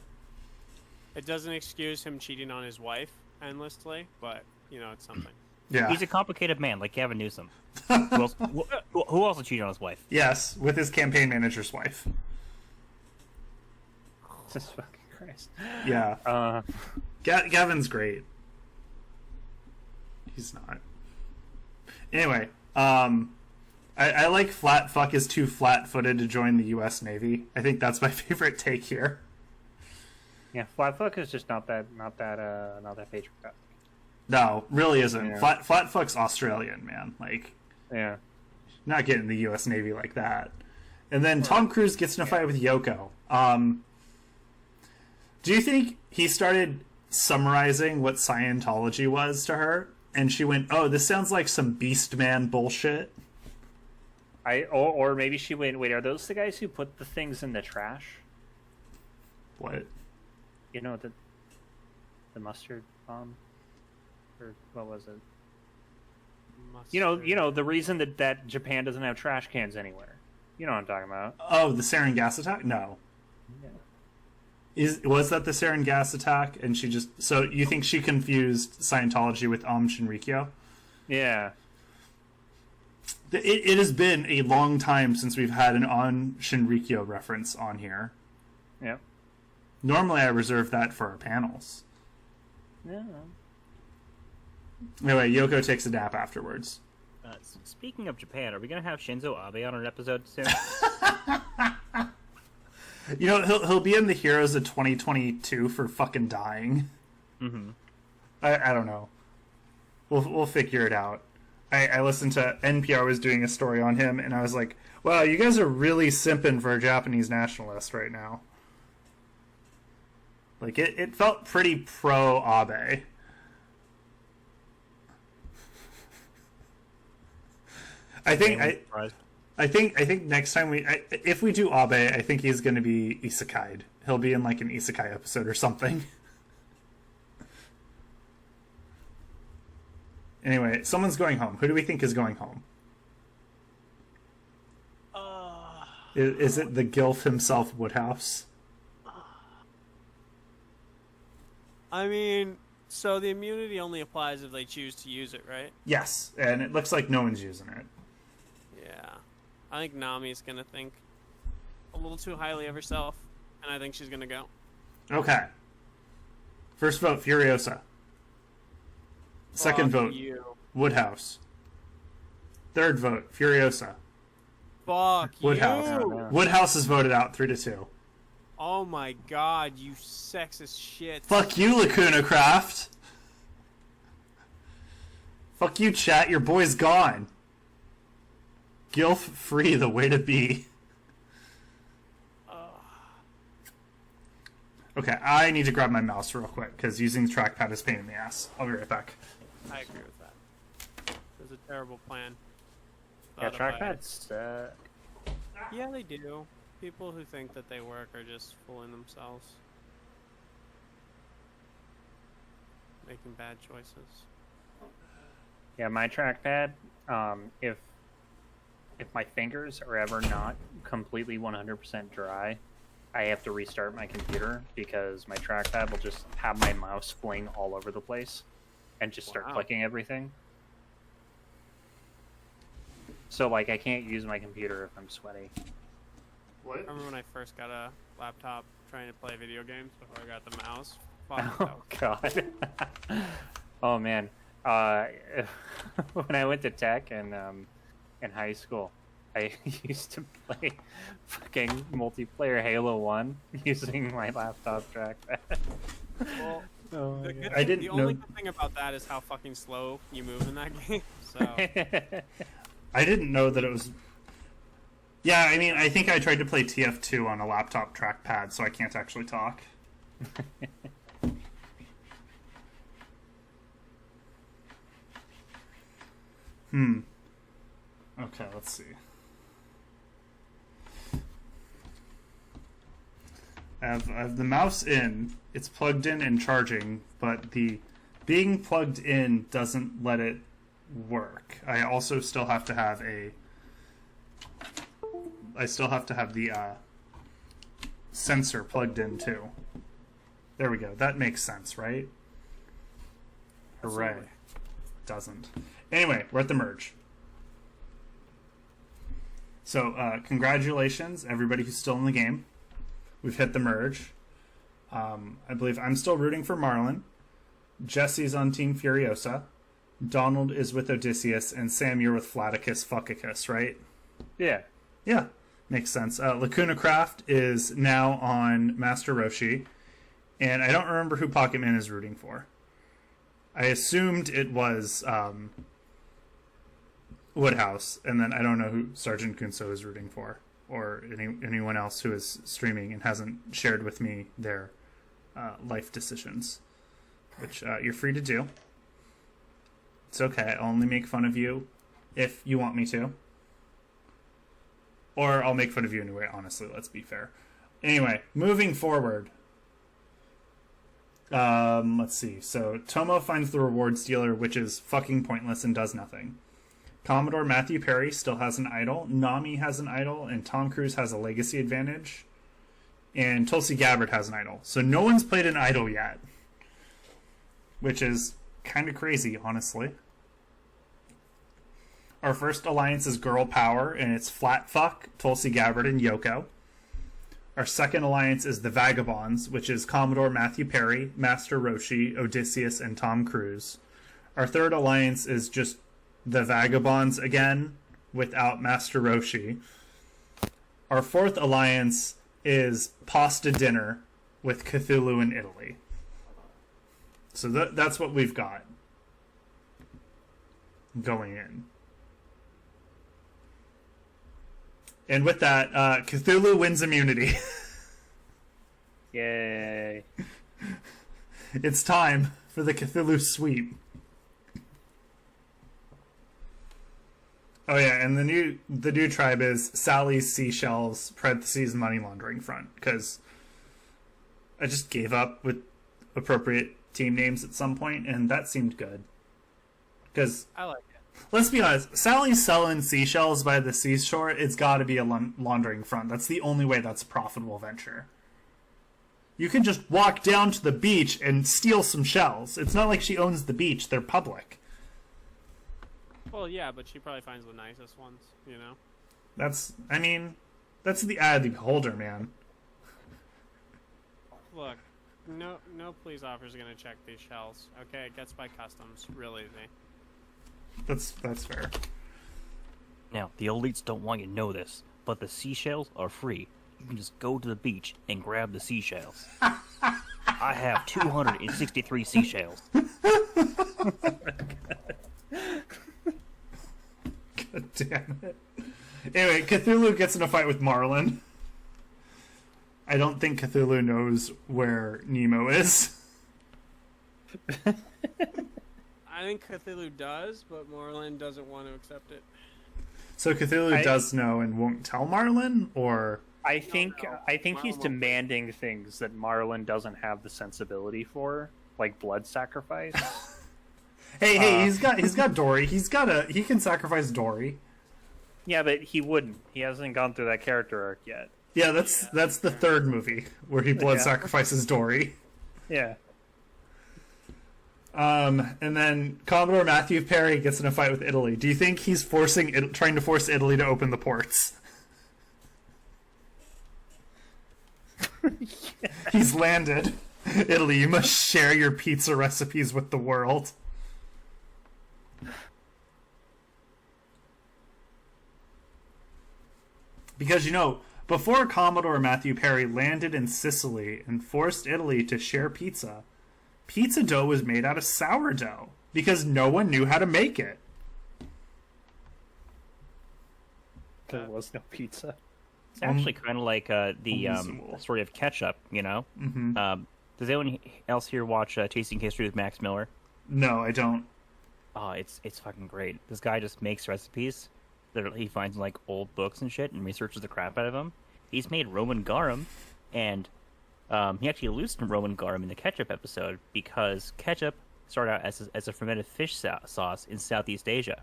It doesn't excuse him cheating on his wife endlessly, but, it's something. Yeah. He's a complicated man, like Gavin Newsom. Who else cheated on his wife? Yes, with his campaign manager's wife. Jesus fucking Christ. Yeah. Gavin's great. He's not. Anyway, I like Flat Fuck is too flat-footed to join the U.S. Navy. I think that's my favorite take here. Yeah, Flat Fuck is just not that patriotic. No, really isn't. Yeah. Flat Fuck's Australian, man. Like, yeah, not getting the U.S. Navy like that. And then Tom Cruise gets in a fight with Yoko. Do you think he started summarizing what Scientology was to her, and she went, "Oh, this sounds like some Beast Man bullshit"? Or maybe she went, "Wait, are those the guys who put the things in the trash?" What? The mustard bomb, or what was it? Mustard. The reason that Japan doesn't have trash cans anywhere. You know what I'm talking about? Oh, the sarin gas attack? No. Yeah. Was that the sarin gas attack? And she just... So you think she confused Scientology with Shinrikyo? Yeah. It has been a long time since we've had an Shinrikyo reference on here. Yep. Normally I reserve that for our panels. Yeah. Anyway, Yoko takes a nap afterwards. Speaking of Japan, are we going to have Shinzo Abe on an episode soon? He'll be in the Heroes of 2022 for fucking dying. Mm-hmm. I don't know. We'll figure it out. I listened to NPR was doing a story on him, and I was like, wow, you guys are really simping for a Japanese nationalist right now. Like, it felt pretty pro-Abe. I think next time if we do Abe, I think he's going to be isekai'd. He'll be in like an isekai episode or something. Anyway, someone's going home. Who do we think is going home? Is it the Gilf himself, Woodhouse? I mean, so the immunity only applies if they choose to use it, right? Yes, and it looks like no one's using it. Yeah. I think Nami's going to think a little too highly of herself, and I think she's going to go. Okay. First vote, Furiosa. Second vote, Woodhouse. Third vote, Furiosa. Fuck Woodhouse. you! Woodhouse is voted out 3-2. Oh my god, you sexist shit. Fuck you, Lacuna Craft. Fuck you, chat. Your boy's gone. Gilf free, the way to be. Okay, I need to grab my mouse real quick, because using the trackpad is a pain in the ass. I'll be right back. I agree with that. It was a terrible plan. Yeah, trackpads suck. Yeah, they do. People who think that they work are just fooling themselves. Making bad choices. Yeah, my trackpad, if my fingers are ever not completely 100% dry, I have to restart my computer because my trackpad will just have my mouse fling all over the place and just start clicking everything. So, like, I can't use my computer if I'm sweaty. What? I remember when I first got a laptop trying to play video games before I got the mouse. Oh, God. Oh, man. When I went to tech and in high school, I used to play fucking multiplayer Halo 1 using my laptop trackpad. Well, the only good thing about that is how fucking slow you move in that game. So I didn't know that it was... Yeah, I mean, I think I tried to play TF2 on a laptop trackpad, so I can't actually talk. Okay, let's see. I have the mouse in. It's plugged in and charging, but the being plugged in doesn't let it work. I also still have to have the sensor plugged in too. There we go. That makes sense, right? Hooray. Absolutely. Doesn't. Anyway, we're at the merge. So, congratulations, everybody who's still in the game. We've hit the merge. I believe I'm still rooting for Marlin. Jesse's on Team Furiosa. Donald is with Odysseus, and Sam, you're with Flaticus Fuckicus, right? Yeah. Yeah, makes sense. Lacuna Craft is now on Master Roshi, and I don't remember who Pocketman is rooting for. I assumed it was Woodhouse, and then I don't know who Sergeant Kunso is rooting for, or anyone else who is streaming and hasn't shared with me their life decisions, which you're free to do. It's okay. I'll only make fun of you if you want me to. Or I'll make fun of you anyway, honestly, let's be fair. Anyway, moving forward. Let's see. So, Tomo finds the rewards dealer, which is fucking pointless and does nothing. Commodore Matthew Perry still has an idol. Nami has an idol, and Tom Cruise has a legacy advantage. And Tulsi Gabbard has an idol. So no one's played an idol yet. Which is kind of crazy, honestly. Our first alliance is Girl Power, and it's Flat Fuck, Tulsi Gabbard, and Yoko. Our second alliance is the Vagabonds, which is Commodore Matthew Perry, Master Roshi, Odysseus, and Tom Cruise. Our third alliance is just the Vagabonds again, without Master Roshi. Our fourth alliance is Pasta Dinner with Cthulhu in Italy. So that's what we've got going in. And with that, Cthulhu wins immunity. Yay. It's time for the Cthulhu sweep. Oh yeah, and the new tribe is Sally's Seashells, parentheses, money laundering front, because I just gave up with appropriate team names at some point, and that seemed good. Because I like it. Let's be honest, Sally's selling seashells by the seashore, it's got to be a laundering front. That's the only way that's a profitable venture. You can just walk down to the beach and steal some shells. It's not like she owns the beach, they're public. Well, yeah, but she probably finds the nicest ones, you know? That's the eye of the beholder, man. Look, no police officer is going to check these shells, okay? It gets by customs real easy. That's fair. Now, the elites don't want you to know this, but the seashells are free. You can just go to the beach and grab the seashells. I have 263 seashells. God damn it. Anyway, Cthulhu gets in a fight with Marlin. I don't think Cthulhu knows where Nemo is. I think Cthulhu does, but Marlin doesn't want to accept it. So Cthulhu does know and won't tell Marlin, or I think he's demanding things that Marlin doesn't have the sensibility for, like blood sacrifice. Hey, he's got Dory. He can sacrifice Dory. Yeah, but he wouldn't. He hasn't gone through that character arc yet. Yeah, that's the third movie where he blood sacrifices Dory. Yeah. And then Commodore Matthew Perry gets in a fight with Italy. Do you think he's trying to force Italy to open the ports? Yeah. He's landed. Italy, you must share your pizza recipes with the world. Because, before Commodore Matthew Perry landed in Sicily and forced Italy to share pizza dough was made out of sourdough because no one knew how to make it. There was no pizza. It's actually kind of like the story of ketchup, Mm-hmm. Does anyone else here watch Tasting History with Max Miller? No, I don't. Oh, it's fucking great. This guy just makes recipes that he finds in like old books and shit and researches the crap out of them. He's made Roman garum, and he actually alludes to Roman garum in the ketchup episode because ketchup started out as a fermented fish sauce in Southeast Asia.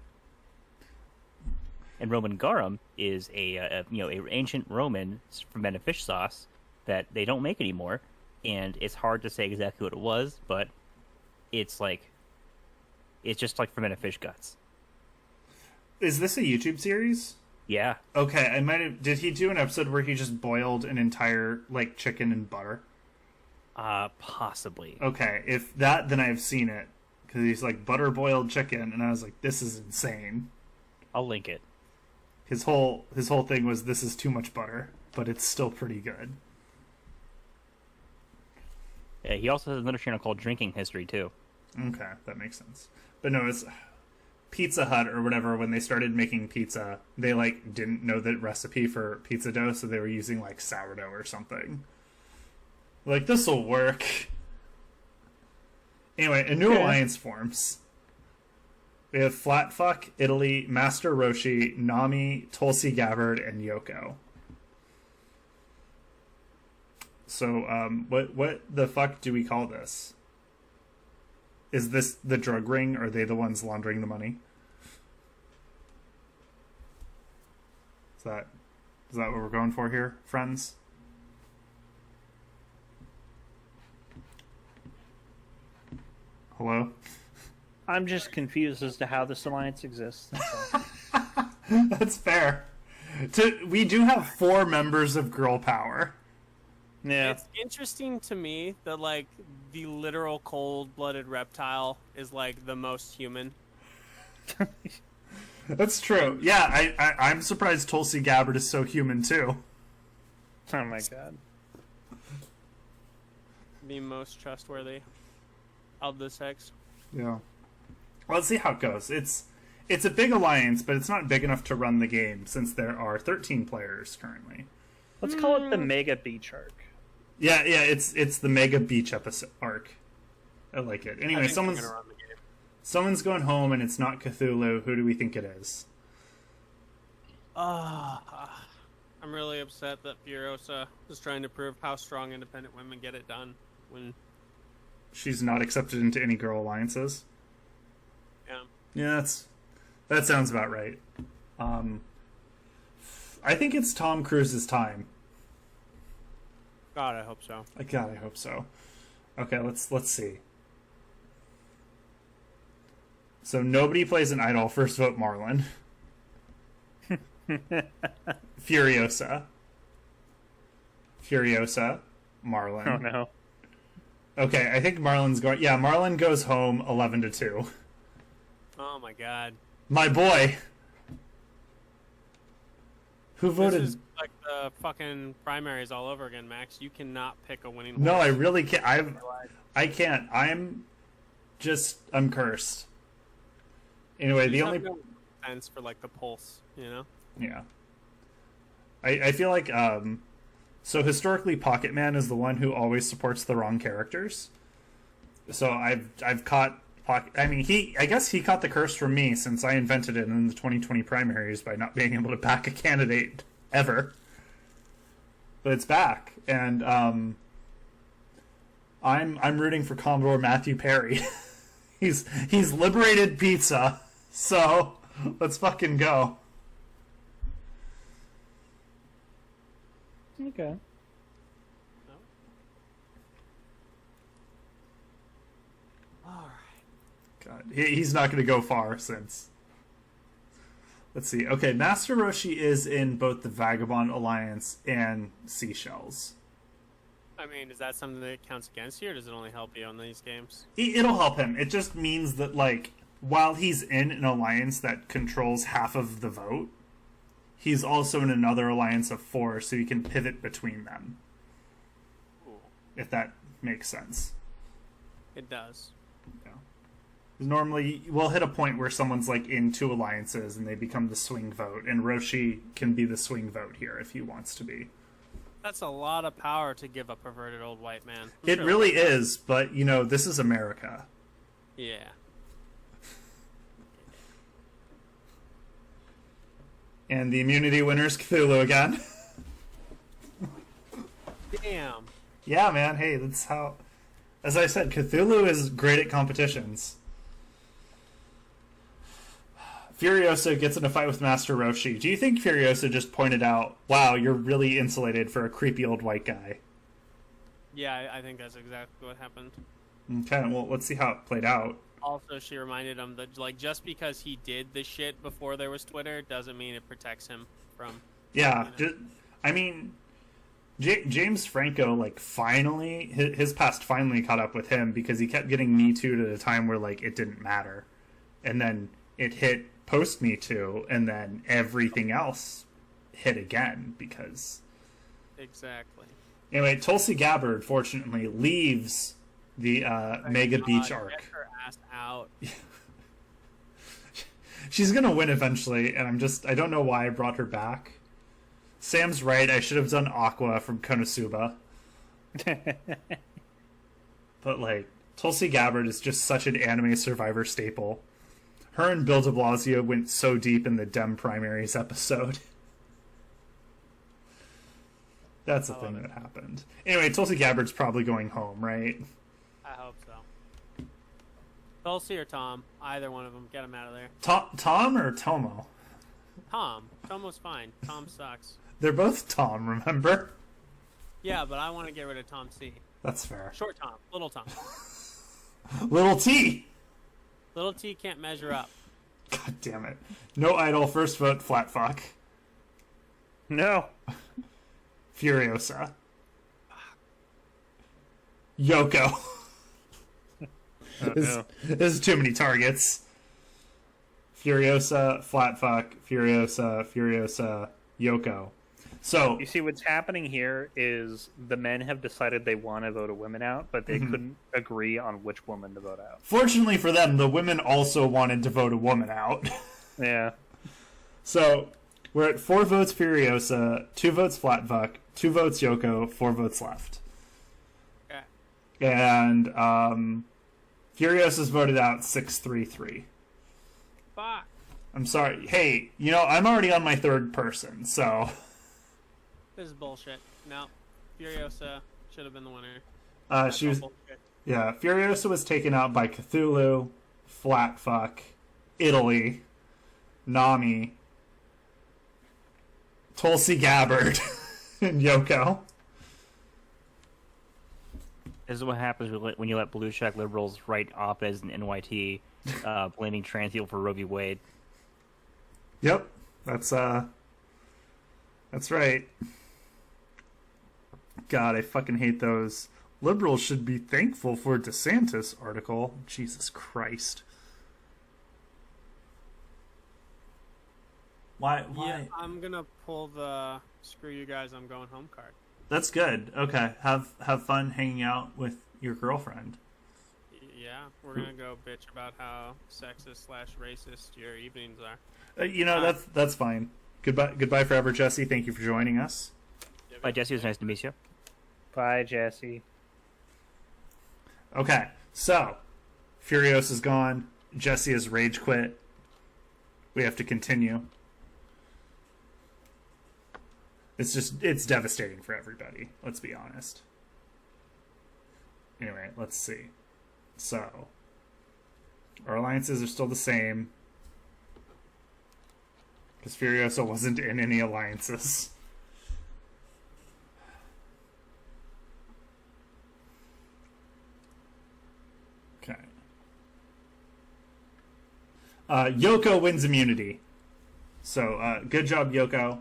And Roman garum is a ancient Roman fermented fish sauce that they don't make anymore, and it's hard to say exactly what it was, but it's just like fermented fish guts. Is this a YouTube series? Yeah. Okay, I might have. Did he do an episode where he just boiled an entire chicken in butter? Possibly. Okay, if that, then I've seen it because he's like butter boiled chicken, and I was like, this is insane. I'll link it. His whole thing was this is too much butter, but it's still pretty good. Yeah, he also has another channel called Drinking History too. Okay, that makes sense. But no, it's Pizza Hut or whatever. When they started making pizza, they didn't know the recipe for pizza dough, so they were using sourdough or something. This will work. Anyway, a new alliance forms. We have Flatfuck, Italy, Master Roshi, Nami, Tulsi Gabbard, and Yoko. So, what the fuck do we call this? Is this the drug ring? Or are they the ones laundering the money? Is that what we're going for here, friends? Hello? I'm just confused as to how this alliance exists. That's fair. We do have 4 members of Girl Power. Yeah. It's interesting to me that the literal cold-blooded reptile is the most human. That's true. Yeah, I'm surprised Tulsi Gabbard is so human too. Oh my god. The most trustworthy of the sex. Yeah. Well, let's see how it goes. It's a big alliance, but it's not big enough to run the game since there are 13 players currently. Let's call it the Mega Beach arc. Yeah, it's the Mega Beach episode arc. I like it. Anyway, someone's going home and it's not Cthulhu. Who do we think it is? I'm really upset that Furiosa is trying to prove how strong independent women get it done when she's not accepted into any girl alliances. Yeah, that sounds about right. I think it's Tom Cruise's time. God, I hope so. God, I hope so. Okay, let's see. So nobody plays an idol. First vote Marlon. Furiosa, Marlon. Oh no. Okay, I think Marlon's going. Yeah, Marlon goes home 11-2. Oh my god. My boy. Who voted? This is like the fucking primaries all over again, Max. You cannot pick a winning horse. No, I really can't. I can't. I'm cursed. Anyway, the only sense for the pulse, Yeah. I feel like so historically Pocket Man is the one who always supports the wrong characters. So I've caught I guess he caught the curse from me since I invented it in the 2020 primaries by not being able to back a candidate ever. But it's back, and I'm rooting for Commodore Matthew Perry. he's liberated pizza, so let's fucking go. Okay. All right. God. He's not going to go far since... Let's see. Okay, Master Roshi is in both the Vagabond Alliance and Seashells. I mean, is that something that counts against you, or does it only help you on these games? It'll help him. It just means that, like, while he's in an alliance that controls half of the vote, he's also in another alliance of 4, so he can pivot between them. Ooh. If that makes sense. It does. Yeah. Normally, we'll hit a point where someone's, like, in 2 alliances and they become the swing vote, and Roshi can be the swing vote here if he wants to be. That's a lot of power to give a perverted old white man. It really is, but, you know, this is America. Yeah. And the immunity winner's Cthulhu again. Damn. Yeah, man, hey, that's how... As I said, Cthulhu is great at competitions. Furiosa gets in a fight with Master Roshi. Do you think Furiosa just pointed out, wow, you're really insulated for a creepy old white guy? Yeah, I think that's exactly what happened. Okay, well, let's see how it played out. Also, she reminded him that, like, just because he did the shit before there was Twitter doesn't mean it protects him from... Yeah, I mean, James Franco, like, finally, his past finally caught up with him because he kept getting Me Too at a time where, like, it didn't matter. And then it hit post Me Too, and then everything else hit again because... Exactly. Anyway, Tulsi Gabbard, fortunately, leaves the Mega Beach arc. Get her ass out. She's gonna win eventually, and I don't know why I brought her back. Sam's right, I should have done Aqua from Konosuba. But, like, Tulsi Gabbard is just such an anime Survivor staple. Her and Bill de Blasio went so deep in the Dem Primaries episode. That's the thing that happened. Anyway, Tulsi Gabbard's probably going home, right? I hope so. Tulsi or Tom, either one of them, get him out of there. Tom or Tomo? Tom. Tomo's fine. Tom sucks. They're both Tom, remember? Yeah, but I want to get rid of Tom C. That's fair. Short Tom. Little Tom. Little T! Little T can't measure up. God damn it. No idol, first vote, flat fuck. No. Furiosa. Yoko. There's too many targets. Furiosa, flat fuck, Furiosa, Yoko. So you see, what's happening here is the men have decided they want to vote a woman out, but they couldn't agree on which woman to vote out. Fortunately for them, the women also wanted to vote a woman out. Yeah. So we're at 4 votes Furiosa, 2 votes flat fuck, 2 votes Yoko, 4 votes left. Okay. And Furiosa's voted out 6-3-3. Fuck. I'm sorry. Hey, you know, I'm already on my 3rd person, so... This is bullshit. No. Furiosa should have been the winner. She was... Yeah, Furiosa was taken out by Cthulhu, Flat Fuck, Italy, Nami, Tulsi Gabbard, and Yoko. This is what happens when you let blue check liberals write op-eds in NYT, blaming trans people for Roe v. Wade. Yep, that's right. God, I fucking hate those. Liberals should be thankful for DeSantis article. Jesus Christ. Why? Yeah, I'm gonna pull the screw you guys, I'm going home card. That's good. Okay, have fun hanging out with your girlfriend. Yeah, we're gonna go bitch about how sexist/racist your evenings are. You know, that's fine. Goodbye forever, Jesse. Thank you for joining us. Bye, Jesse. It was nice to meet you. Bye, Jesse. Okay, so Furios is gone. Jesse has rage quit. We have to continue. It's devastating for everybody. Let's be honest. Anyway, let's see. So, our alliances are still the same. Because Furiosa wasn't in any alliances. Okay. Yoko wins immunity. So, good job, Yoko.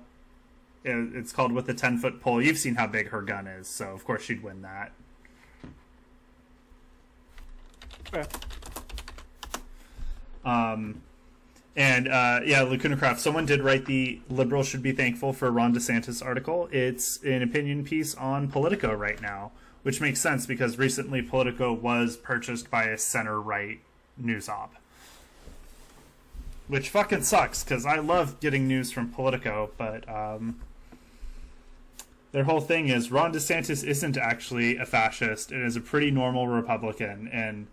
It's called with a 10-foot pole. You've seen how big her gun is, so of course she'd win that. Okay. Lacuna Craft. Someone did write the liberals should be thankful for Ron DeSantis article. It's an opinion piece on Politico right now, which makes sense because recently Politico was purchased by a center-right news op. Which fucking sucks, because I love getting news from Politico, but their whole thing is Ron DeSantis isn't actually a fascist and is a pretty normal Republican. And,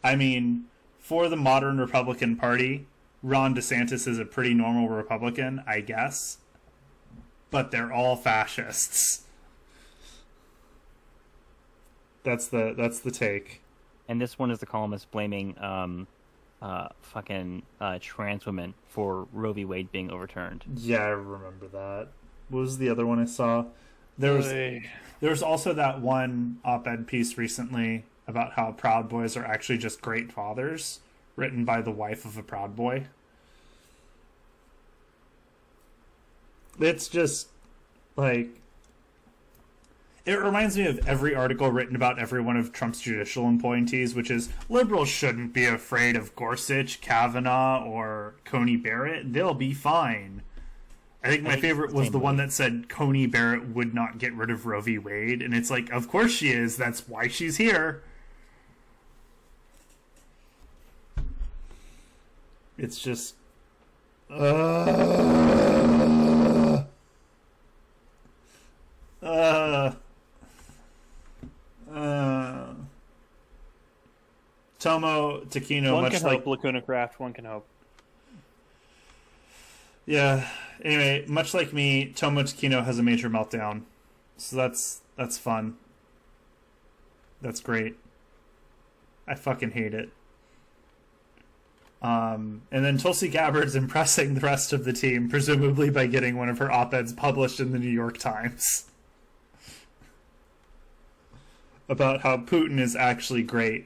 I mean, for the modern Republican Party, Ron DeSantis is a pretty normal Republican, I guess. But they're all fascists. That's the take. And this one is the columnist blaming trans women for Roe v. Wade being overturned. Yeah, I remember that. What was the other one I saw? There was also that one op-ed piece recently about how Proud Boys are actually just great fathers, written by the wife of a Proud Boy. It's just, like... It reminds me of every article written about every one of Trump's judicial appointees, which is, liberals shouldn't be afraid of Gorsuch, Kavanaugh, or Coney Barrett. They'll be fine. I think my favorite was the one that said Coney Barrett would not get rid of Roe v. Wade, and it's like, of course she is. That's why she's here. It's just... Tomo Takino, one much can like hope, Lacuna Craft. One can hope. Yeah. Anyway, much like me, Tomo Takino has a major meltdown, so that's fun. That's great. I fucking hate it. And then Tulsi Gabbard's impressing the rest of the team, presumably by getting one of her op-eds published in the New York Times about how Putin is actually great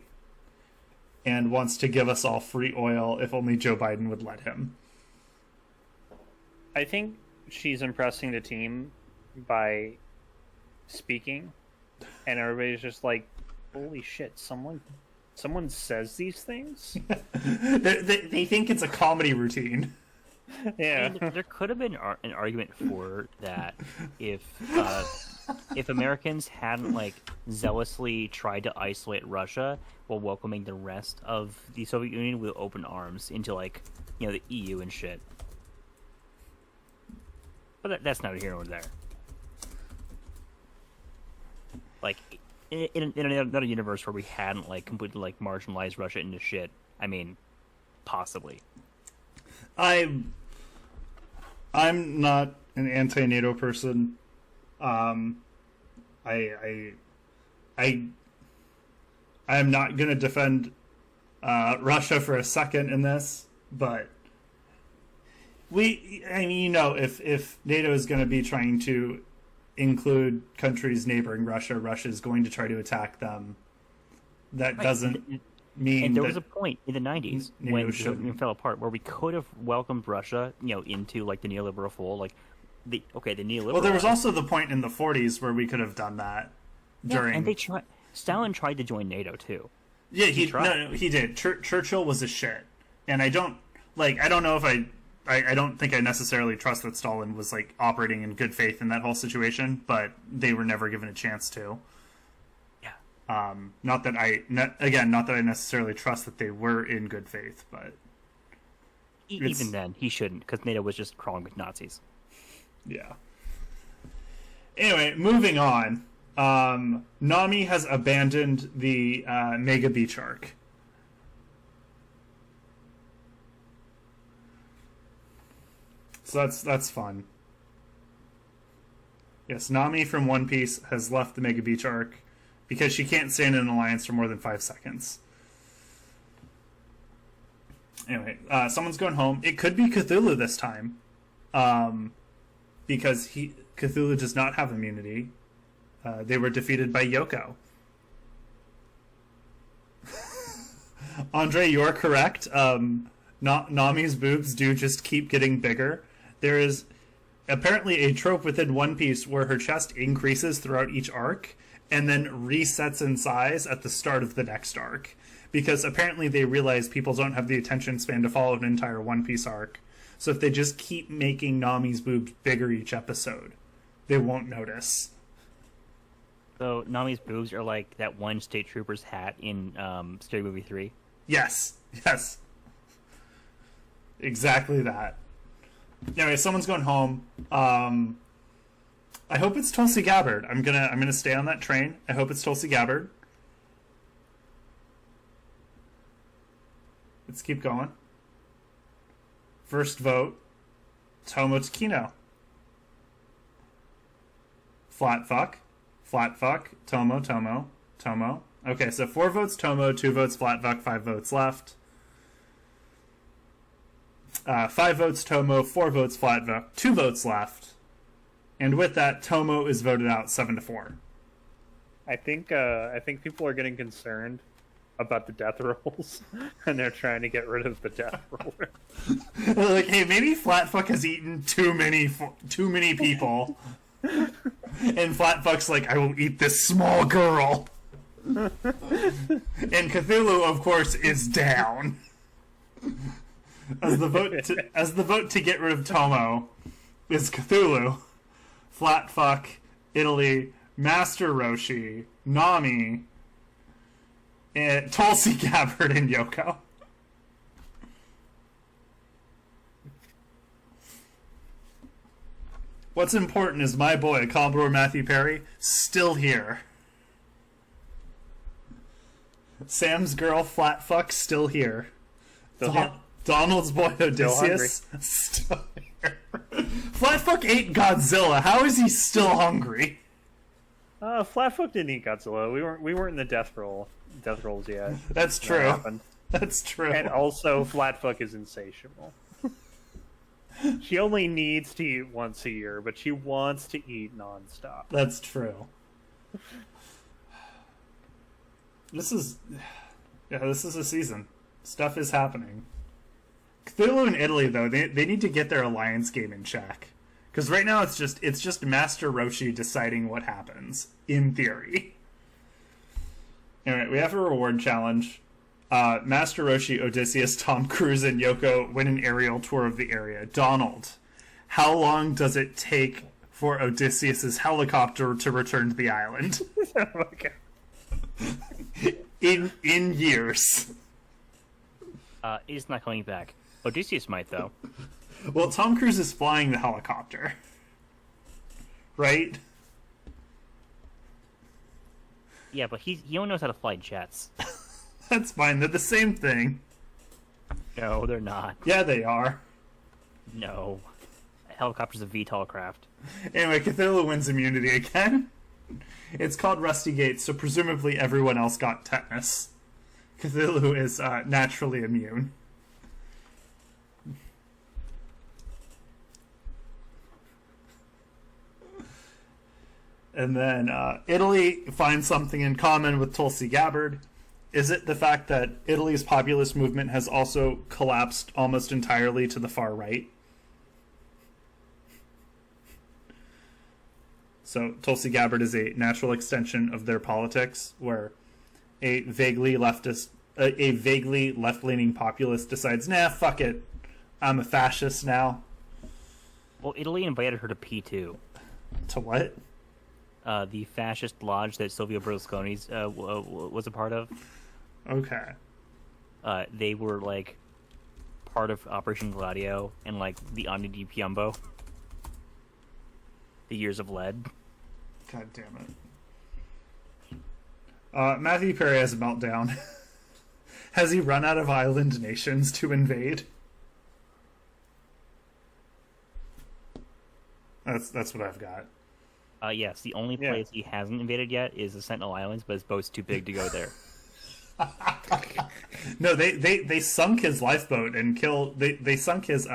and wants to give us all free oil if only Joe Biden would let him. I think she's impressing the team by speaking, and everybody's just like, holy shit, someone says these things? they think it's a comedy routine. Yeah. And there could have been an argument for that if Americans hadn't zealously tried to isolate Russia while welcoming the rest of the Soviet Union with open arms into the EU and shit. But that's neither here nor there. In another universe where we hadn't completely marginalized Russia into shit, I mean, possibly. I'm not an anti-NATO person. I'm not going to defend Russia for a second in this, but if NATO is going to be trying to include countries neighboring Russia, Russia is going to try to attack them. That doesn't mean. And there was a point in the 90s when the Soviet Union fell apart where we could have welcomed Russia, into the neoliberal fold, the neoliberal. Well, there was also the point in the 40s where we could have done that. And Stalin tried to join NATO too. Yeah, he did. Churchill was a shit, and I don't know if I don't think I necessarily trust that Stalin was operating in good faith in that whole situation, but they were never given a chance to. Yeah. Not that I necessarily trust that they were in good faith, but even then he shouldn't, because NATO was just crawling with Nazis. Yeah. Anyway, moving on. Nami has abandoned the Mega Beach arc. So that's fun. Yes, Nami from One Piece has left the Mega Beach arc because she can't stand in an alliance for more than 5 seconds. Anyway, someone's going home. It could be Cthulhu this time, because Cthulhu does not have immunity. They were defeated by Yoko. Andre, you're correct. Nami's boobs do just keep getting bigger. There is apparently a trope within One Piece where her chest increases throughout each arc and then resets in size at the start of the next arc. Because apparently they realize people don't have the attention span to follow an entire One Piece arc. So if they just keep making Nami's boobs bigger each episode, they won't notice. So Nami's boobs are like that one State Trooper's hat in Scary Movie 3? Yes. Exactly that. Anyway, someone's going home. I hope it's Tulsi Gabbard. I'm gonna stay on that train. I hope it's Tulsi Gabbard. Let's keep going. First vote, Tomo Takino. Flat fuck, Tomo. Okay, so 4 votes Tomo, 2 votes flat fuck, 5 votes left. 5 votes Tomo, 4 votes flat fuck, 2 votes left. And with that, Tomo is voted out 7-4. I think people are getting concerned about the death rolls, and they're trying to get rid of the death roller. Like, hey, maybe Flatfuck has eaten too many people, and Flatfuck's like, I will eat this small girl. And Cthulhu, of course, is down. As the vote to get rid of Tomo is Cthulhu, Flatfuck, Italy, Master Roshi, Nami, and Tulsi Gabbard, and Yoko. What's important is my boy, Commodore Matthew Perry, still here. Sam's girl, Flatfuck, still here. Donald's boy, Odysseus, still here. Flatfuck ate Godzilla. How is he still hungry? Flatfuck didn't eat Godzilla. We weren't in the death rolls yet. That's true. That's true. And also, Flatfuck is insatiable. She only needs to eat once a year, but she wants to eat nonstop. That's true. This is a season. Stuff is happening. Cthulhu and Italy, though, they need to get their alliance game in check. Because right now it's just Master Roshi deciding what happens, in theory. Alright, we have a reward challenge. Master Roshi, Odysseus, Tom Cruise, and Yoko win an aerial tour of the area. Donald, how long does it take for Odysseus's helicopter to return to the island? Okay. In years. He's not coming back. Odysseus might, though. Well, Tom Cruise is flying the helicopter. Right? Yeah, but he only knows how to fly jets. That's fine. They're the same thing. No, they're not. Yeah, they are. No. A helicopter's a VTOL craft. Anyway, Cthulhu wins immunity again. It's called Rusty Gates, so presumably everyone else got tetanus. Cthulhu is naturally immune. And then Italy finds something in common with Tulsi Gabbard. Is it the fact that Italy's populist movement has also collapsed almost entirely to the far right? So Tulsi Gabbard is a natural extension of their politics, where a vaguely left-leaning populist decides, nah, fuck it, I'm a fascist now. Well, Italy invited her to P2. To what? The fascist lodge that Silvio Berlusconi was a part of. Okay. They were, like, part of Operation Gladio and, like, the Ani di Piombo. The Years of Lead. God damn it. Matthew Perry has a meltdown. Has he run out of island nations to invade? That's what I've got. Yes, the only place he hasn't invaded yet is the Sentinel Islands, but his boat's too big to go there. No, they sunk his lifeboat and killed... They sunk his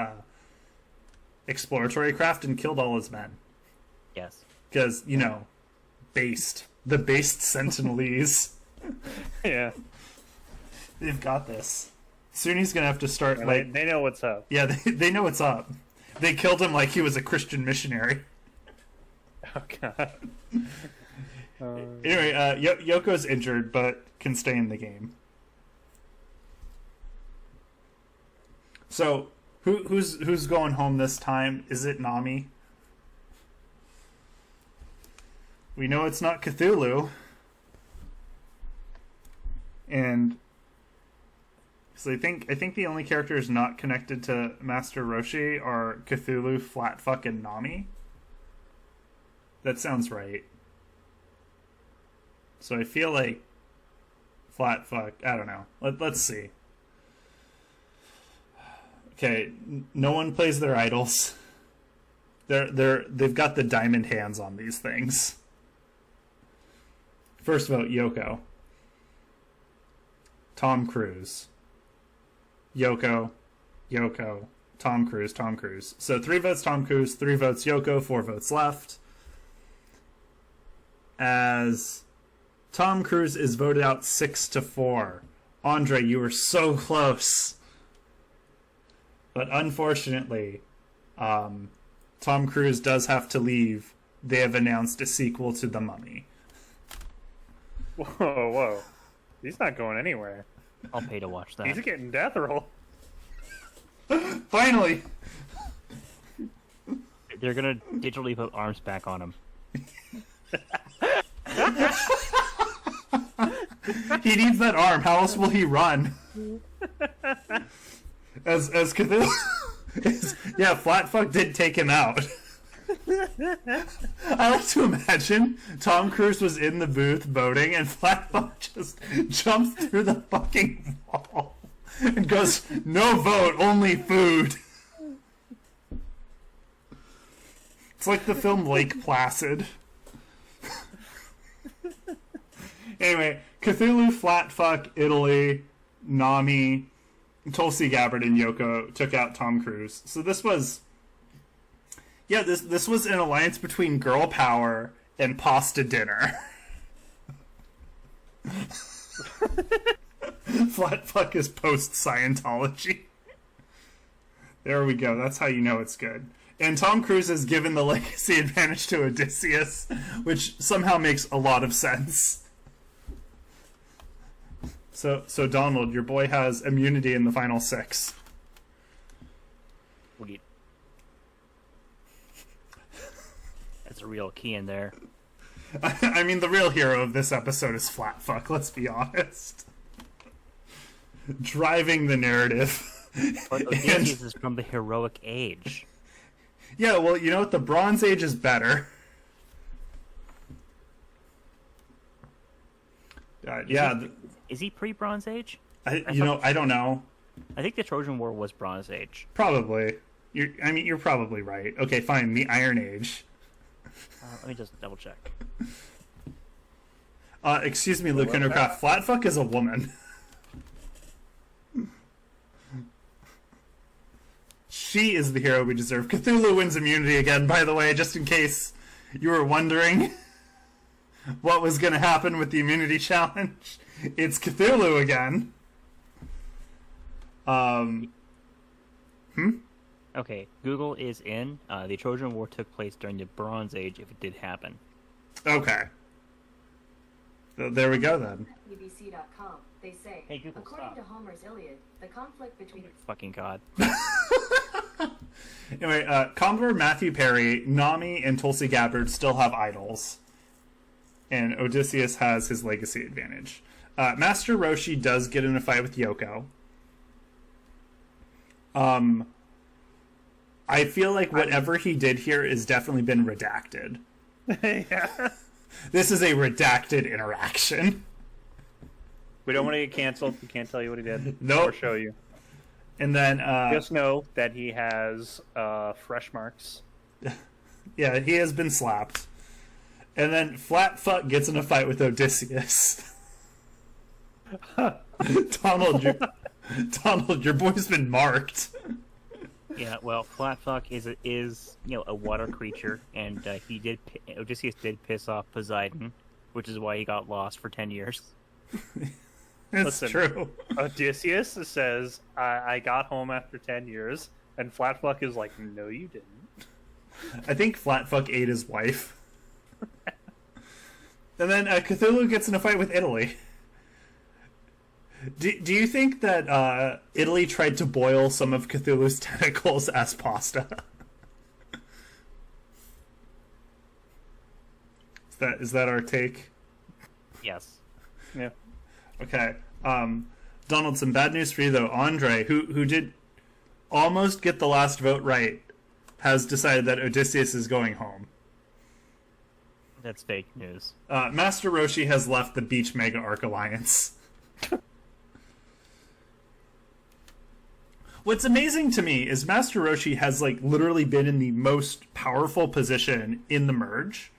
exploratory craft and killed all his men. Yes. Because, based. The based Sentinelese. Yeah. They've got this. Soon he's gonna have to start they know what's up. Yeah, they know what's up. They killed him like he was a Christian missionary. Oh god. Anyway, Yoko's injured but can stay in the game. So who's going home this time? Is it Nami? We know it's not Cthulhu. And so I think the only characters not connected to Master Roshi are Cthulhu, Flatfuck, and Nami. That sounds right. So I feel like Flatfuck. I don't know. Let's see. Okay, no one plays their idols. They've got the diamond hands on these things. First vote, Yoko. Tom Cruise. Yoko. Tom Cruise. So 3 votes Tom Cruise, 3 votes Yoko, 4 votes left. As Tom Cruise is voted out 6-4. Andre, you were so close. But unfortunately, Tom Cruise does have to leave. They have announced a sequel to The Mummy. Whoa. He's not going anywhere. I'll pay to watch that. He's getting death roll. Finally! They're gonna digitally put arms back on him. He needs that arm. How else will he run? As Cthulhu... yeah, Flatfuck did take him out. I like to imagine Tom Cruise was in the booth voting and Flatfuck just jumps through the fucking wall and goes, "No vote, only food." It's like the film Lake Placid. Anyway, Cthulhu, Flatfuck, Italy, Nami, Tulsi Gabbard, and Yoko took out Tom Cruise. So this was... Yeah, this was an alliance between girl power and pasta dinner. Flatfuck is post-Scientology. There we go. That's how you know it's good. And Tom Cruise has given the legacy advantage to Odysseus, which somehow makes a lot of sense. So Donald, your boy has immunity in the final 6. That's a real key in there. I mean, the real hero of this episode is Flatfuck, let's be honest. Driving the narrative. But Odysseus is from the heroic age. Yeah, well, you know what? The Bronze Age is better. Is he pre-Bronze Age? I don't know. I think the Trojan War was Bronze Age. Probably. You're probably right. Okay, fine. The Iron Age. Let me just double check. Excuse me, Luke Hindercraft. Flatfuck is a woman. She is the hero we deserve. Cthulhu wins immunity again, by the way, just in case you were wondering what was going to happen with the immunity challenge. It's Cthulhu again. Okay, Google is in. The Trojan War took place during the Bronze Age, if it did happen. Okay. So there we go, then. BBC.com, they say, hey, Google, according stop. to Homer's Iliad, the conflict between... Fucking God. Anyway, Commodore Matthew Perry, Nami, and Tulsi Gabbard still have idols. And Odysseus has his legacy advantage. Master Roshi does get in a fight with Yoko. I feel like whatever he did here has definitely been redacted. Yeah. This is a redacted interaction. We don't want to get canceled. We can't tell you what he did. Nope. Or show you. And then... just know that he has fresh marks. Yeah, he has been slapped. And then Flatfuck gets in a fight with Odysseus. Donald, your boy's been marked. Yeah, well, Flatfuck is a water creature, and Odysseus did piss off Poseidon, which is why he got lost for 10 years. It's true. Odysseus says, I got home after 10 years, and Flatfuck is like, no, you didn't. I think Flatfuck ate his wife. And then Cthulhu gets in a fight with Italy. Do you think that Italy tried to boil some of Cthulhu's tentacles as pasta? Is that our take? Yes. Yeah. Okay. Donald, some bad news for you though. Andre, who did almost get the last vote right, has decided that Odysseus is going home. That's fake news. Master Roshi has left the Beach Mega Arc Alliance. What's amazing to me is Master Roshi has literally been in the most powerful position in the merge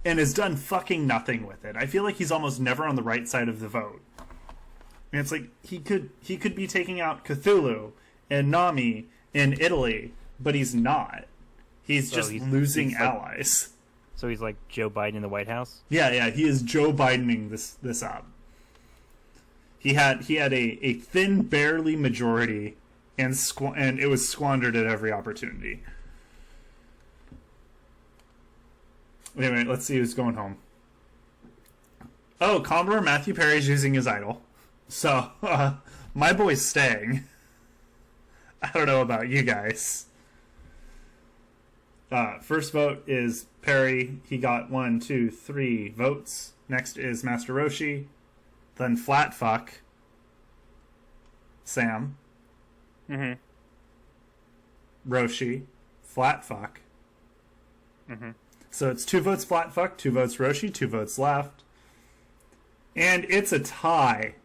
and has done fucking nothing with it. I feel like he's almost never on the right side of the vote. And it's like he could be taking out Cthulhu and Nami in Italy, but he's not. He's just losing allies. So he's like Joe Biden in the White House? Yeah, he is Joe Bidening this up. He had a thin, barely majority, and it was squandered at every opportunity. Anyway, let's see who's going home. Oh, Commodore Matthew Perry's using his idol. So, my boy's staying. I don't know about you guys. First vote is Perry. He got 1, 2, 3 votes. Next is Master Roshi. Then Flatfuck. Sam. Mm-hmm. Roshi. Flatfuck. Mm-hmm. So it's 2 votes Flatfuck, 2 votes Roshi, 2 votes left. And it's a tie.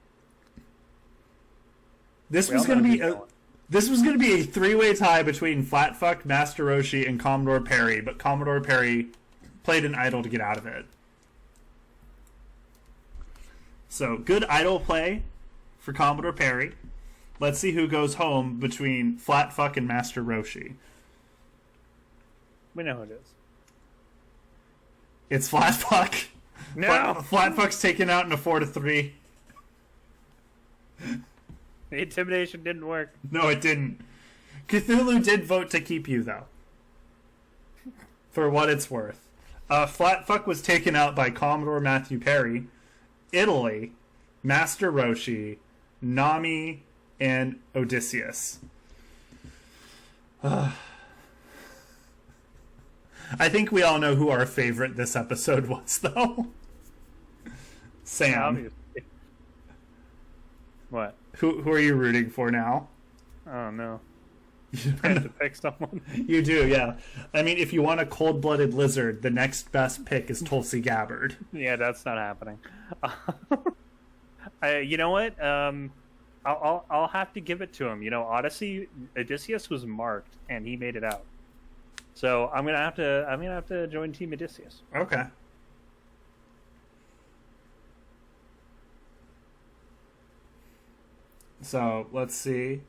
This was going to be a 3-way tie between Flatfuck, Master Roshi, and Commodore Perry, but Commodore Perry played an idol to get out of it. So, good idol play for Commodore Perry. Let's see who goes home between Flatfuck and Master Roshi. We know who it is. It's Flatfuck. No! Flatfuck's taken out in a 4-3. The intimidation didn't work. No, it didn't. Cthulhu did vote to keep you, though. For what it's worth. Flatfuck was taken out by Commodore Matthew Perry, Italy, Master Roshi, Nami, and Odysseus. I think we all know who our favorite this episode was, though. Sam. What? Who are you rooting for now? Oh, no. I have to pick someone. You do, yeah. I mean, if you want a cold-blooded lizard, the next best pick is Tulsi Gabbard. Yeah, that's not happening. You know what? I'll have to give it to him. You know, Odysseus was marked, and he made it out. So I'm gonna have to join Team Odysseus. Okay. So let's see.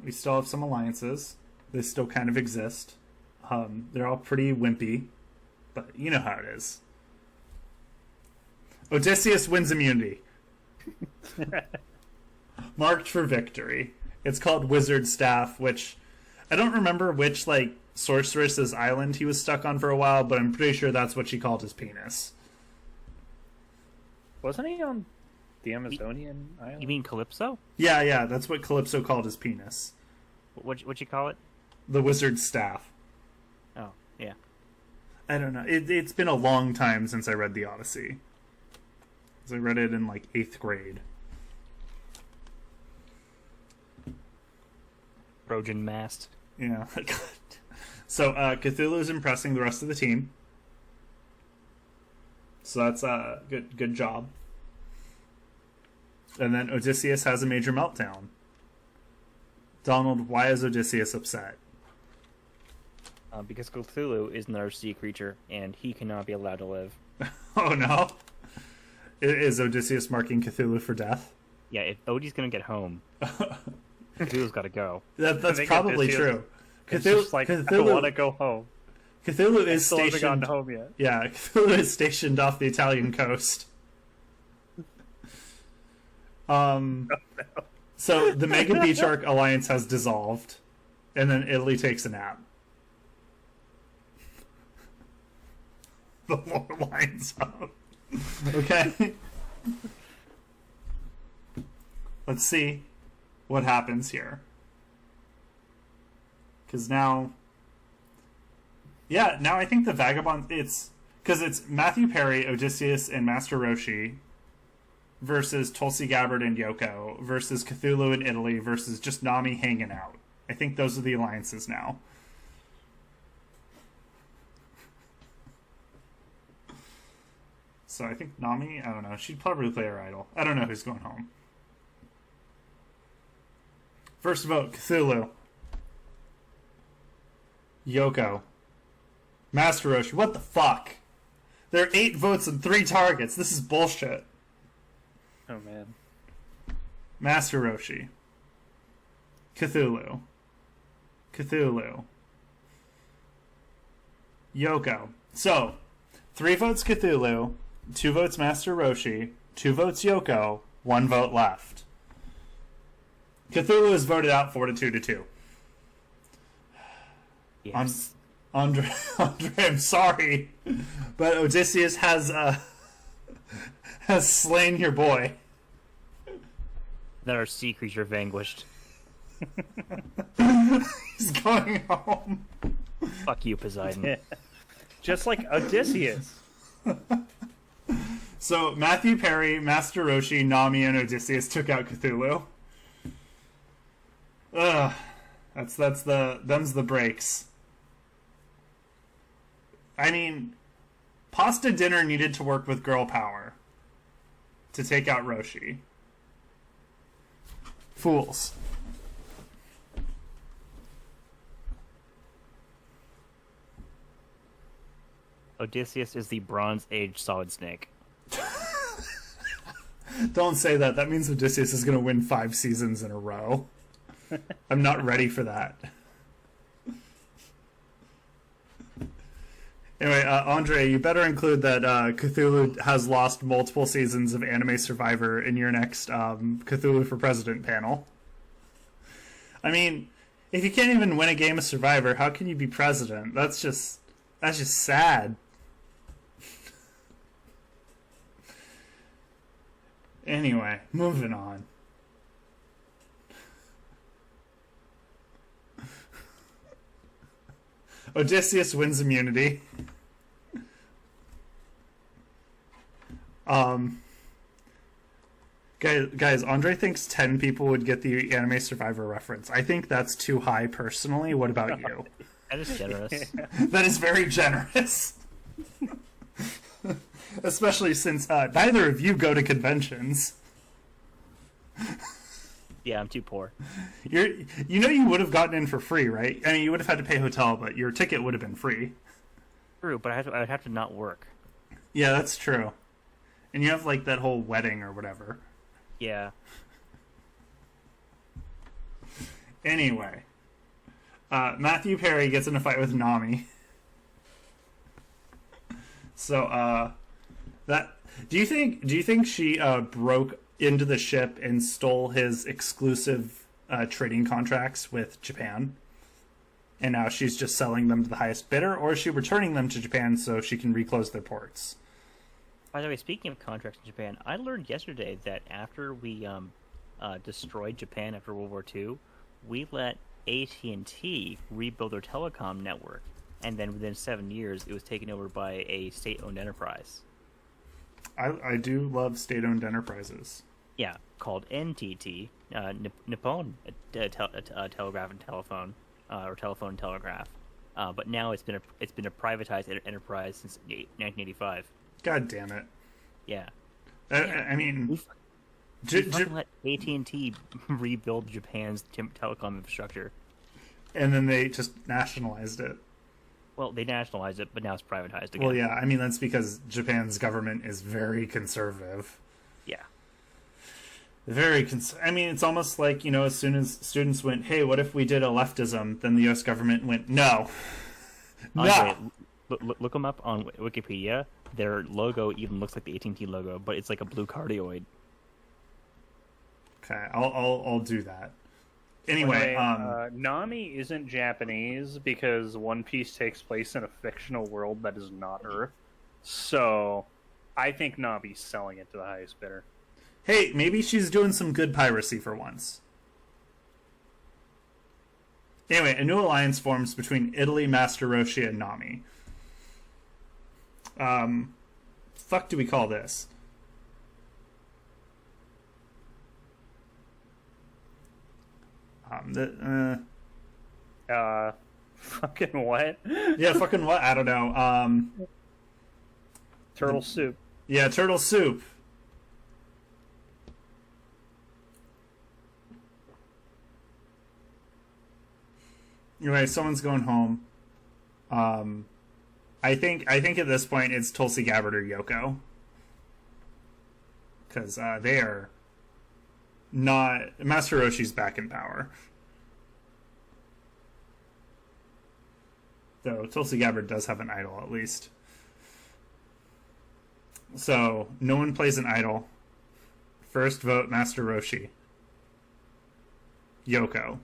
We still have some alliances. They still kind of exist. They're all pretty wimpy, but you know how it is. Odysseus wins immunity. Marked for victory. It's called Wizard Staff, which I don't remember which sorceress's island he was stuck on for a while, but I'm pretty sure that's what she called his penis. Wasn't he on the Amazonian island? You mean Calypso? Yeah, that's what Calypso called his penis. What'd you call it? The Wizard Staff. Oh, yeah. I don't know. It's been a long time since I read the Odyssey. I read it in 8th grade. Trojan mast. Yeah. So Cthulhu's impressing the rest of the team. So that's a good job. And then Odysseus has a major meltdown. Donald, why is Odysseus upset? Because Cthulhu is another sea creature, and he cannot be allowed to live. Oh no! Is Odysseus marking Cthulhu for death? Yeah, if Odie's gonna get home, Cthulhu's got to go. That's probably true. Cthulhu's I want to go home. Cthulhu is still stationed. Haven't gotten home yet. Yeah, Cthulhu is stationed off the Italian coast. So the Mega Beachark Alliance has dissolved, and then Italy takes a nap. The lore lines up. Okay. Let's see what happens here. Because now... Yeah, now I think the Vagabond... It's Matthew Perry, Odysseus, and Master Roshi versus Tulsi Gabbard and Yoko versus Cthulhu in Italy versus just Nami hanging out. I think those are the alliances now. So I think Nami, I don't know, she'd probably play her idol. I don't know who's going home. First vote, Cthulhu. Yoko. Master Roshi. What the fuck? There are 8 votes and 3 targets. This is bullshit. Oh, man. Master Roshi. Cthulhu. Cthulhu. Yoko. So, 3 votes Cthulhu, 2 votes Master Roshi, 2 votes Yoko, 1 vote left. Cthulhu is voted out 4-2-2. Yes. Andre, I'm sorry, but Odysseus has slain your boy. That our sea creature vanquished. He's going home. Fuck you, Poseidon. Yeah. Just like Odysseus. So Matthew Perry, Master Roshi, Nami, and Odysseus took out Cthulhu. Ugh. Them's the breaks. I mean, Pasta Dinner needed to work with girl power to take out Roshi. Fools. Odysseus is the Bronze Age Solid Snake. Don't say that. That means Odysseus is going to win 5 seasons in a row. I'm not ready for that. Anyway, Andre, you better include that Cthulhu has lost multiple seasons of Anime Survivor in your next Cthulhu for President panel. I mean, if you can't even win a game of Survivor, how can you be president? That's just sad. Anyway, moving on. Odysseus wins immunity. Guys, Andre thinks 10 people would get the Anime Survivor reference. I think that's too high personally. What about you? That is generous. That is very generous. Especially since neither of you go to conventions. Yeah, I'm too poor. You would have gotten in for free, right? I mean, you would have had to pay hotel, but your ticket would have been free. True, but I would have to not work. Yeah, that's true. And you have, like, that whole wedding or whatever. Yeah. Anyway. Matthew Perry gets in a fight with Nami. So, do you think she broke into the ship and stole his exclusive trading contracts with Japan, and now she's just selling them to the highest bidder, or is she returning them to Japan so she can reclose their ports? By the way, speaking of contracts in Japan, I learned yesterday that after we destroyed Japan after World War II, we let AT&T rebuild their telecom network, and then within 7 years, it was taken over by a state-owned enterprise. I do love state-owned enterprises. Yeah, called NTT, Nippon Telegraph and Telephone, or Telephone and Telegraph. But now it's been a privatized enterprise since 1985. God damn it! Yeah, I mean, we fucking let AT&T rebuild Japan's telecom infrastructure, and then they just nationalized it. Well, they nationalized it, but now it's privatized again. Well, yeah, I mean, that's because Japan's government is very conservative. Yeah. Very I mean, it's almost like, as soon as students went, hey, what if we did a leftism? Then the U.S. government went, no. Andre, look them up on Wikipedia. Their logo even looks like the AT&T logo, but it's like a blue cardioid. Okay, I'll do that. Anyway, Nami isn't Japanese because One Piece takes place in a fictional world that is not Earth. So, I think Nami's selling it to the highest bidder. Hey, maybe she's doing some good piracy for once. Anyway, a new alliance forms between Italy, Master Roshi, and Nami. Fuck do we call this? Fucking what? Yeah, fucking what? I don't know. Turtle soup. Yeah, turtle soup. Anyway, someone's going home. I think at this point it's Tulsi Gabbard or Yoko, because they are not. Master Roshi's back in power, though Tulsi Gabbard does have an idol at least. So no one plays an idol. First vote Master Roshi. Yoko.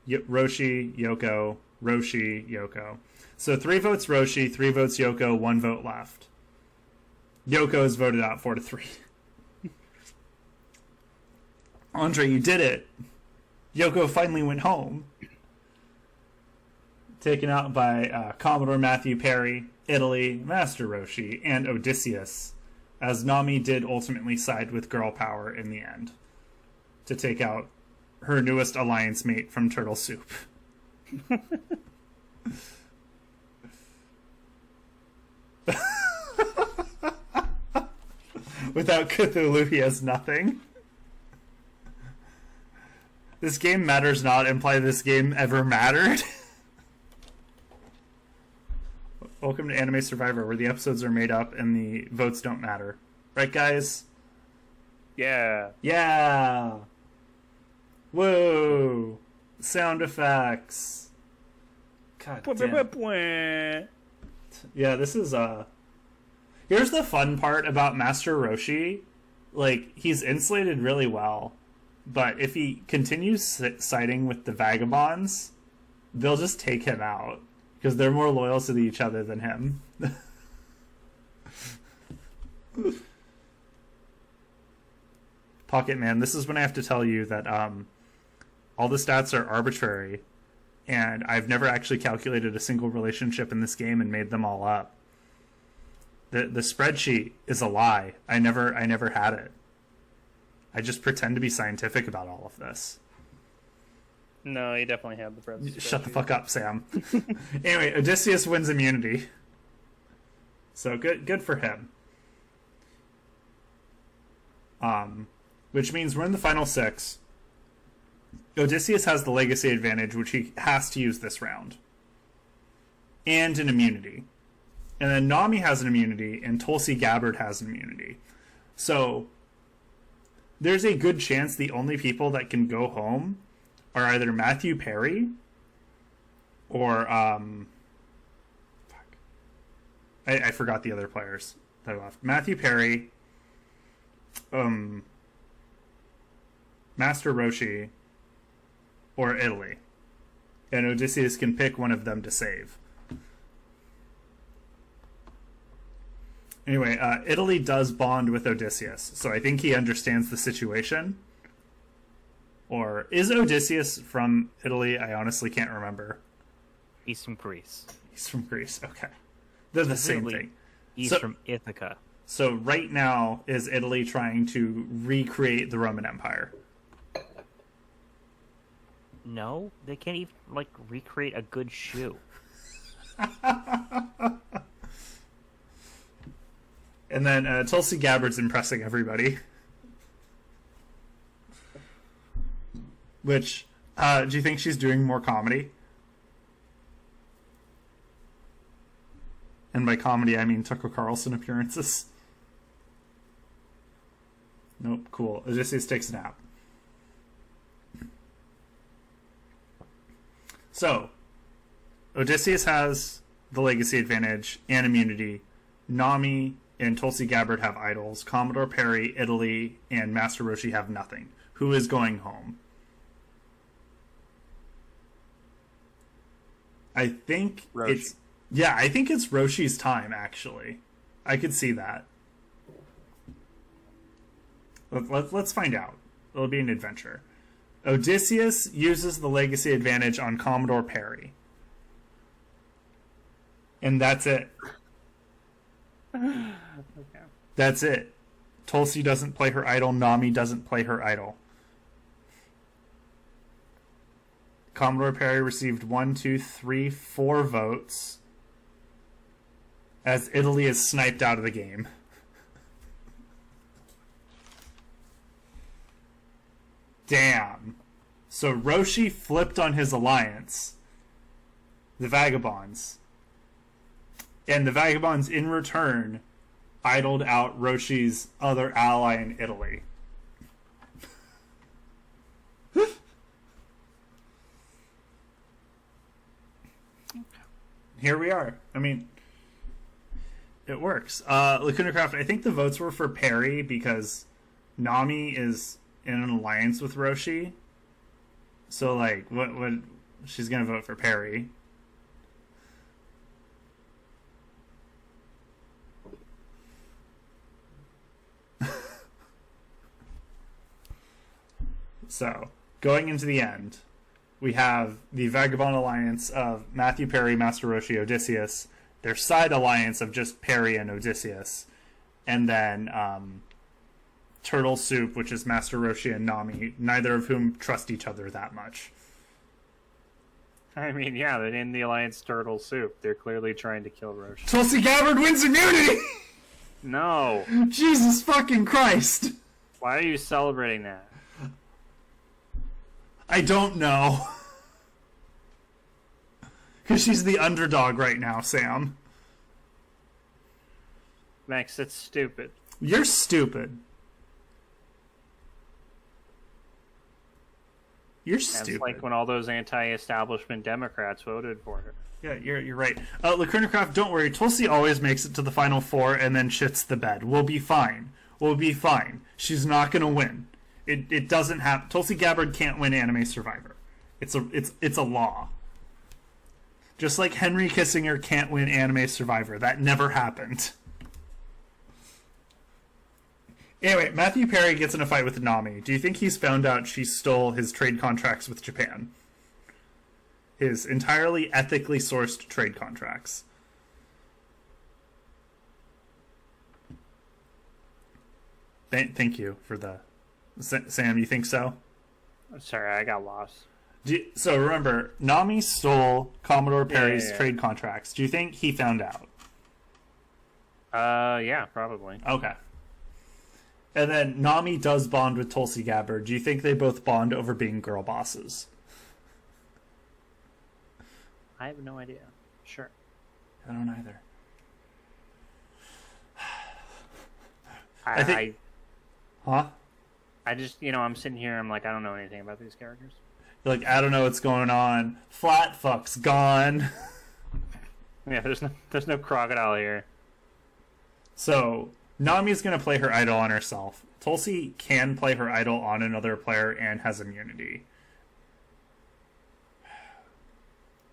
Roshi, Yoko, Roshi, Yoko. So 3 votes Roshi, 3 votes Yoko, 1 vote left. Yoko is voted out 4-3. Andre, you did it. Yoko finally went home. Taken out by Commodore Matthew Perry, Italy, Master Roshi, and Odysseus, as Nami did ultimately side with girl power in the end to take out her newest alliance mate from Turtle Soup. Without Cthulhu, he has nothing. This game matters not imply this game ever mattered. Welcome to Anime Survivor, where the episodes are made up and the votes don't matter. Right, guys? Yeah. Yeah! Whoa! Sound effects. God damn. Yeah, this is Here's the fun part about Master Roshi. Like, he's insulated really well, but if he continues siding with the vagabonds, they'll just take him out because they're more loyal to each other than him. Pocket Man, this is when I have to tell you that all the stats are arbitrary, and I've never actually calculated a single relationship in this game and made them all up. The spreadsheet is a lie. I never had it. I just pretend to be scientific about all of this. No, you definitely have the spreadsheet. Shut the fuck up, Sam. Anyway, Odysseus wins immunity. So good for him. Which means we're in the final 6. Odysseus has the legacy advantage, which he has to use this round. And an immunity. And then Nami has an immunity, and Tulsi Gabbard has an immunity. So, there's a good chance the only people that can go home are either Matthew Perry or, I forgot the other players that left. Matthew Perry, Master Roshi, or Italy. And Odysseus can pick one of them to save. Anyway, Italy does bond with Odysseus, so I think he understands the situation. Or is Odysseus from Italy? I honestly can't remember. He's from Greece. He's from Greece, okay. They're the same thing. He's from Ithaca. So right now, is Italy trying to recreate the Roman Empire? No, they can't even, recreate a good shoe. And then Tulsi Gabbard's impressing everybody. Which, do you think she's doing more comedy? And by comedy, I mean Tucker Carlson appearances. Nope, cool. Odysseus takes a nap. So, Odysseus has the legacy advantage and immunity. Nami and Tulsi Gabbard have idols. Commodore Perry, Italy, and Master Roshi have nothing. Who is going home? I think Roshi. I think it's Roshi's time, actually. I could see that. Let's find out. It'll be an adventure. Odysseus uses the legacy advantage on Commodore Perry. And that's it. Okay. That's it. Tulsi doesn't play her idol. Nami doesn't play her idol. Commodore Perry received 4 votes as Italy is sniped out of the game. Damn. So Roshi flipped on his alliance, the Vagabonds. And the Vagabonds, in return, idled out Roshi's other ally in Italy. Here we are. I mean, it works. Lacuna Craft, I think the votes were for Perry because Nami is in an alliance with Roshi. So, like, what she's gonna vote for Perry. So, going into the end, we have the Vagabond alliance of Matthew Perry, Master Roshi, Odysseus, their side alliance of just Perry and Odysseus, and then Turtle Soup, which is Master Roshi and Nami, neither of whom trust each other that much. I mean, yeah, they're in the Alliance Turtle Soup. They're clearly trying to kill Roshi. Tulsi Gabbard wins immunity! No! Jesus fucking Christ! Why are you celebrating that? I don't know. Because she's the underdog right now, Sam. Max, that's stupid. You're stupid. You're stupid. That's like when all those anti-establishment Democrats voted for her. Yeah, you're right. Lacuna, don't worry. Tulsi always makes it to the final 4 and then shits the bed. We'll be fine. We'll be fine. She's not gonna win. It doesn't happen. Tulsi Gabbard can't win Anime Survivor. It's a law. Just like Henry Kissinger can't win Anime Survivor. That never happened. Anyway, Matthew Perry gets in a fight with Nami. Do you think he's found out she stole his trade contracts with Japan? His entirely ethically sourced trade contracts. Thank you for the... Sam, you think so? Sorry, I got lost. So remember, Nami stole Commodore Perry's trade contracts. Do you think he found out? Yeah, probably. Okay. And then Nami does bond with Tulsi Gabbard. Do you think they both bond over being girl bosses? I have no idea. Sure. I don't either. I think... Huh? I just, I'm sitting here, I'm like, I don't know anything about these characters. You're like, I don't know what's going on. Flat fuck's gone. Yeah, there's no crocodile here. So, Nami's going to play her idol on herself. Tulsi can play her idol on another player and has immunity.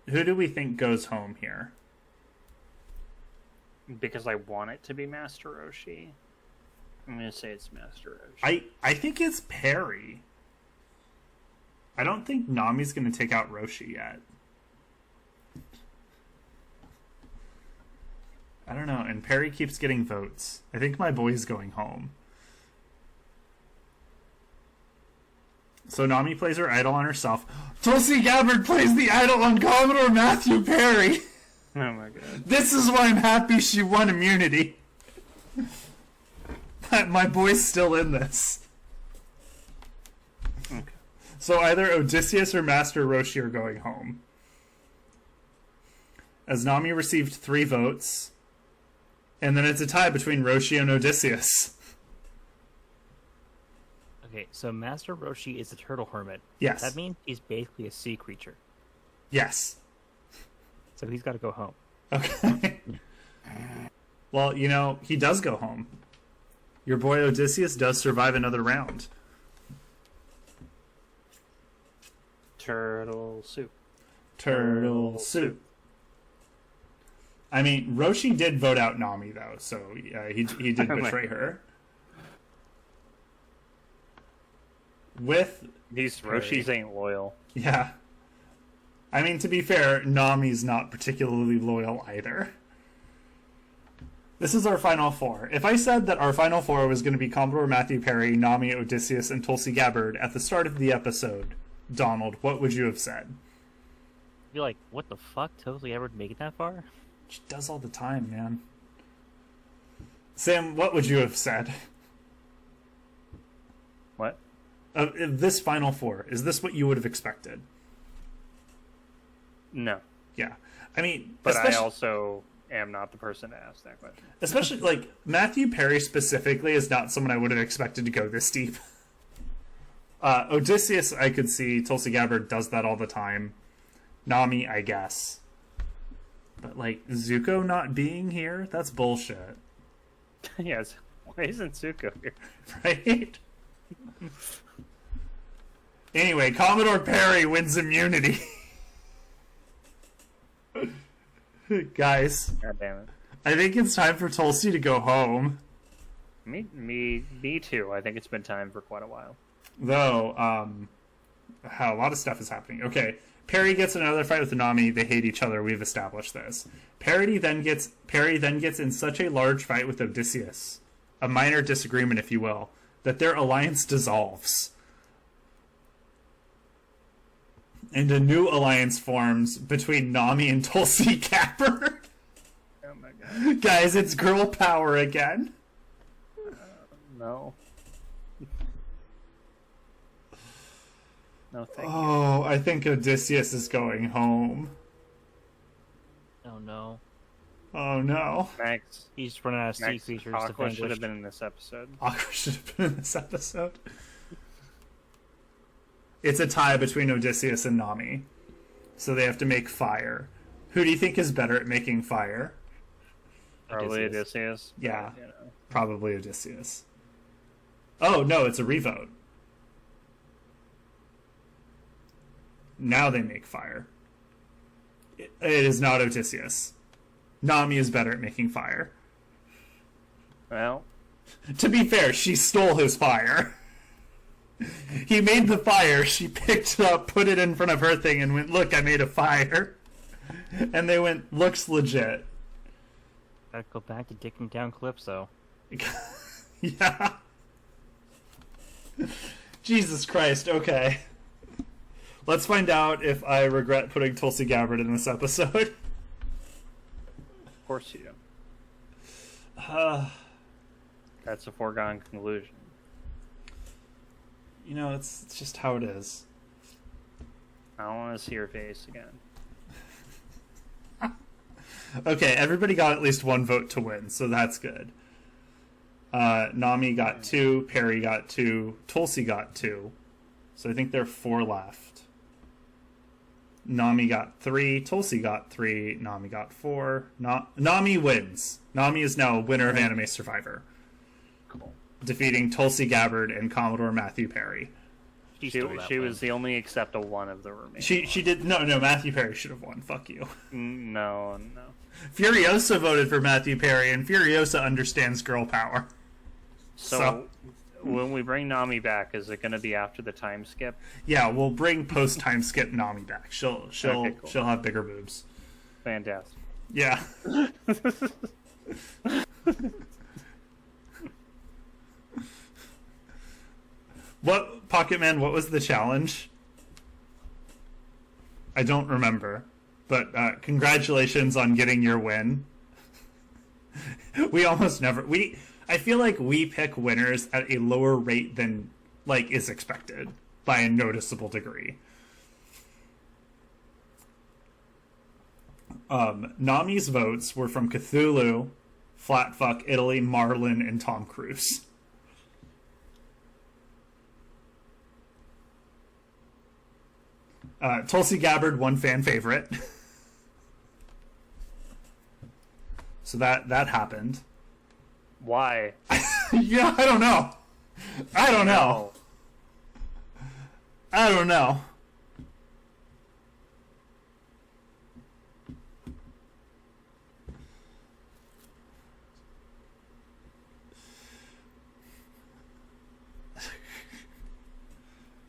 Who do we think goes home here? Because I want it to be Master Roshi. I'm going to say it's Master Roshi. I think it's Perry. I don't think Nami's going to take out Roshi yet. I don't know, and Perry keeps getting votes. I think my boy's going home. So Nami plays her idol on herself. Tulsi Gabbard plays the idol on Commodore Matthew Perry. Oh my god. This is why I'm happy she won immunity. My boy's still in this. Okay. So either Odysseus or Master Roshi are going home. As Nami received 3 votes. And then it's a tie between Roshi and Odysseus. Okay, so Master Roshi is a turtle hermit. Yes. That means he's basically a sea creature. Yes. So he's got to go home. Okay. Well, he does go home. Your boy Odysseus does survive another round. Turtle soup. Turtle soup. I mean, Roshi did vote out Nami, though, so he did betray her. With These Roshis ain't loyal. Yeah. I mean, to be fair, Nami's not particularly loyal either. This is our final four. If I said that our final four was going to be Commodore Matthew Perry, Nami, Odysseus, and Tulsi Gabbard at the start of the episode, Donald, what would you have said? You're like, what the fuck? Totally ever make it that far? She does all the time, man. Sam, what would you have said? What? This final four, is this what you would have expected? No. Yeah. I mean, but I also am not the person to ask that question. Especially, like, Matthew Perry specifically is not someone I would have expected to go this deep. Odysseus, I could see. Tulsi Gabbard does that all the time. Nami, I guess. But, like, Zuko not being here? That's bullshit. Yes. Why isn't Zuko here? Right? Anyway, Commodore Perry wins immunity. Guys. God damn it. I think it's time for Tulsi to go home. Me too. I think it's been time for quite a while. Though, a lot of stuff is happening. Okay. Perry gets another fight with Nami. They hate each other. We've established this. Perry then gets in such a large fight with Odysseus, a minor disagreement, if you will, that their alliance dissolves. And a new alliance forms between Nami and Tulsi Gabbard. Oh my god. Guys, it's girl power again. No. No, thank you. Oh, I think Odysseus is going home. Oh no. Oh no. Max. He's running out of sea creatures to Aqua should have vanquish. been in this episode. Aqua should have been in this episode. It's a tie between Odysseus and Nami. So they have to make fire. Who do you think is better at making fire? Probably Odysseus. Yeah, You know. probably Odysseus. Oh, no, it's a revote. Now they make fire. It is not Odysseus. Nami is better at making fire. Well, To be fair, she stole his fire. He made the fire, she picked it up, put it in front of her thing, and went, "Look, I made a fire." And they went, "Looks legit." Gotta go back to dicking down Calypso. Yeah. Jesus Christ, okay. Let's find out if I regret putting Tulsi Gabbard in this episode. of course you do. That's a foregone conclusion. You know, it's just how it is. I don't want to see your face again. Okay, everybody got at least one vote to win, so that's good. Nami got 2, Perry got 2, Tulsi got 2. So I think there are 4 left. Nami got 3, Tulsi got 3, Nami got 4. Nami wins. Nami is now a winner of Anime Survivor, Cool. defeating Tulsi Gabbard and Commodore Matthew Perry. She was the only except a one of the remaining. She did no Matthew Perry should have won. Fuck you. No. Furiosa voted for Matthew Perry, and Furiosa understands girl power. So when we bring Nami back, is it going to be after the time skip? Yeah, we'll bring post time skip Nami back. She'll Okay, cool. she'll have bigger boobs. Fantastic. Yeah. What, Pocket Man, what was the challenge? I don't remember. But congratulations on getting your win. We almost never... I feel like we pick winners at a lower rate than like is expected by a noticeable degree. Nami's votes were from Cthulhu, Flatfuck, Italy, Marlin, and Tom Cruise. Tulsi Gabbard, one fan favorite. So that happened. Why? Yeah, I don't know.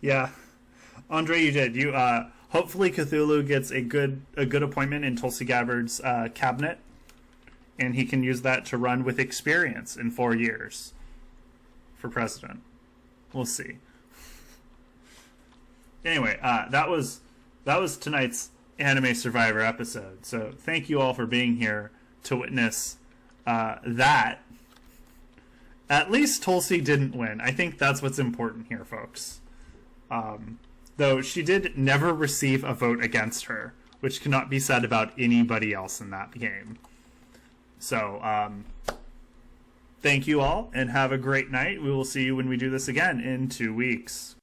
Yeah, Andre, you did. You hopefully Cthulhu gets a good appointment in Tulsi Gabbard's cabinet, and he can use that to run with experience in 4 years for president. We'll see. Anyway, that was tonight's Anime Survivor episode. So thank you all for being here to witness that. At least Tulsi didn't win. I think that's what's important here, folks. Though she did never receive a vote against her, which cannot be said about anybody else in that game. So, thank you all, and have a great night. We will see you when we do this again in 2 weeks.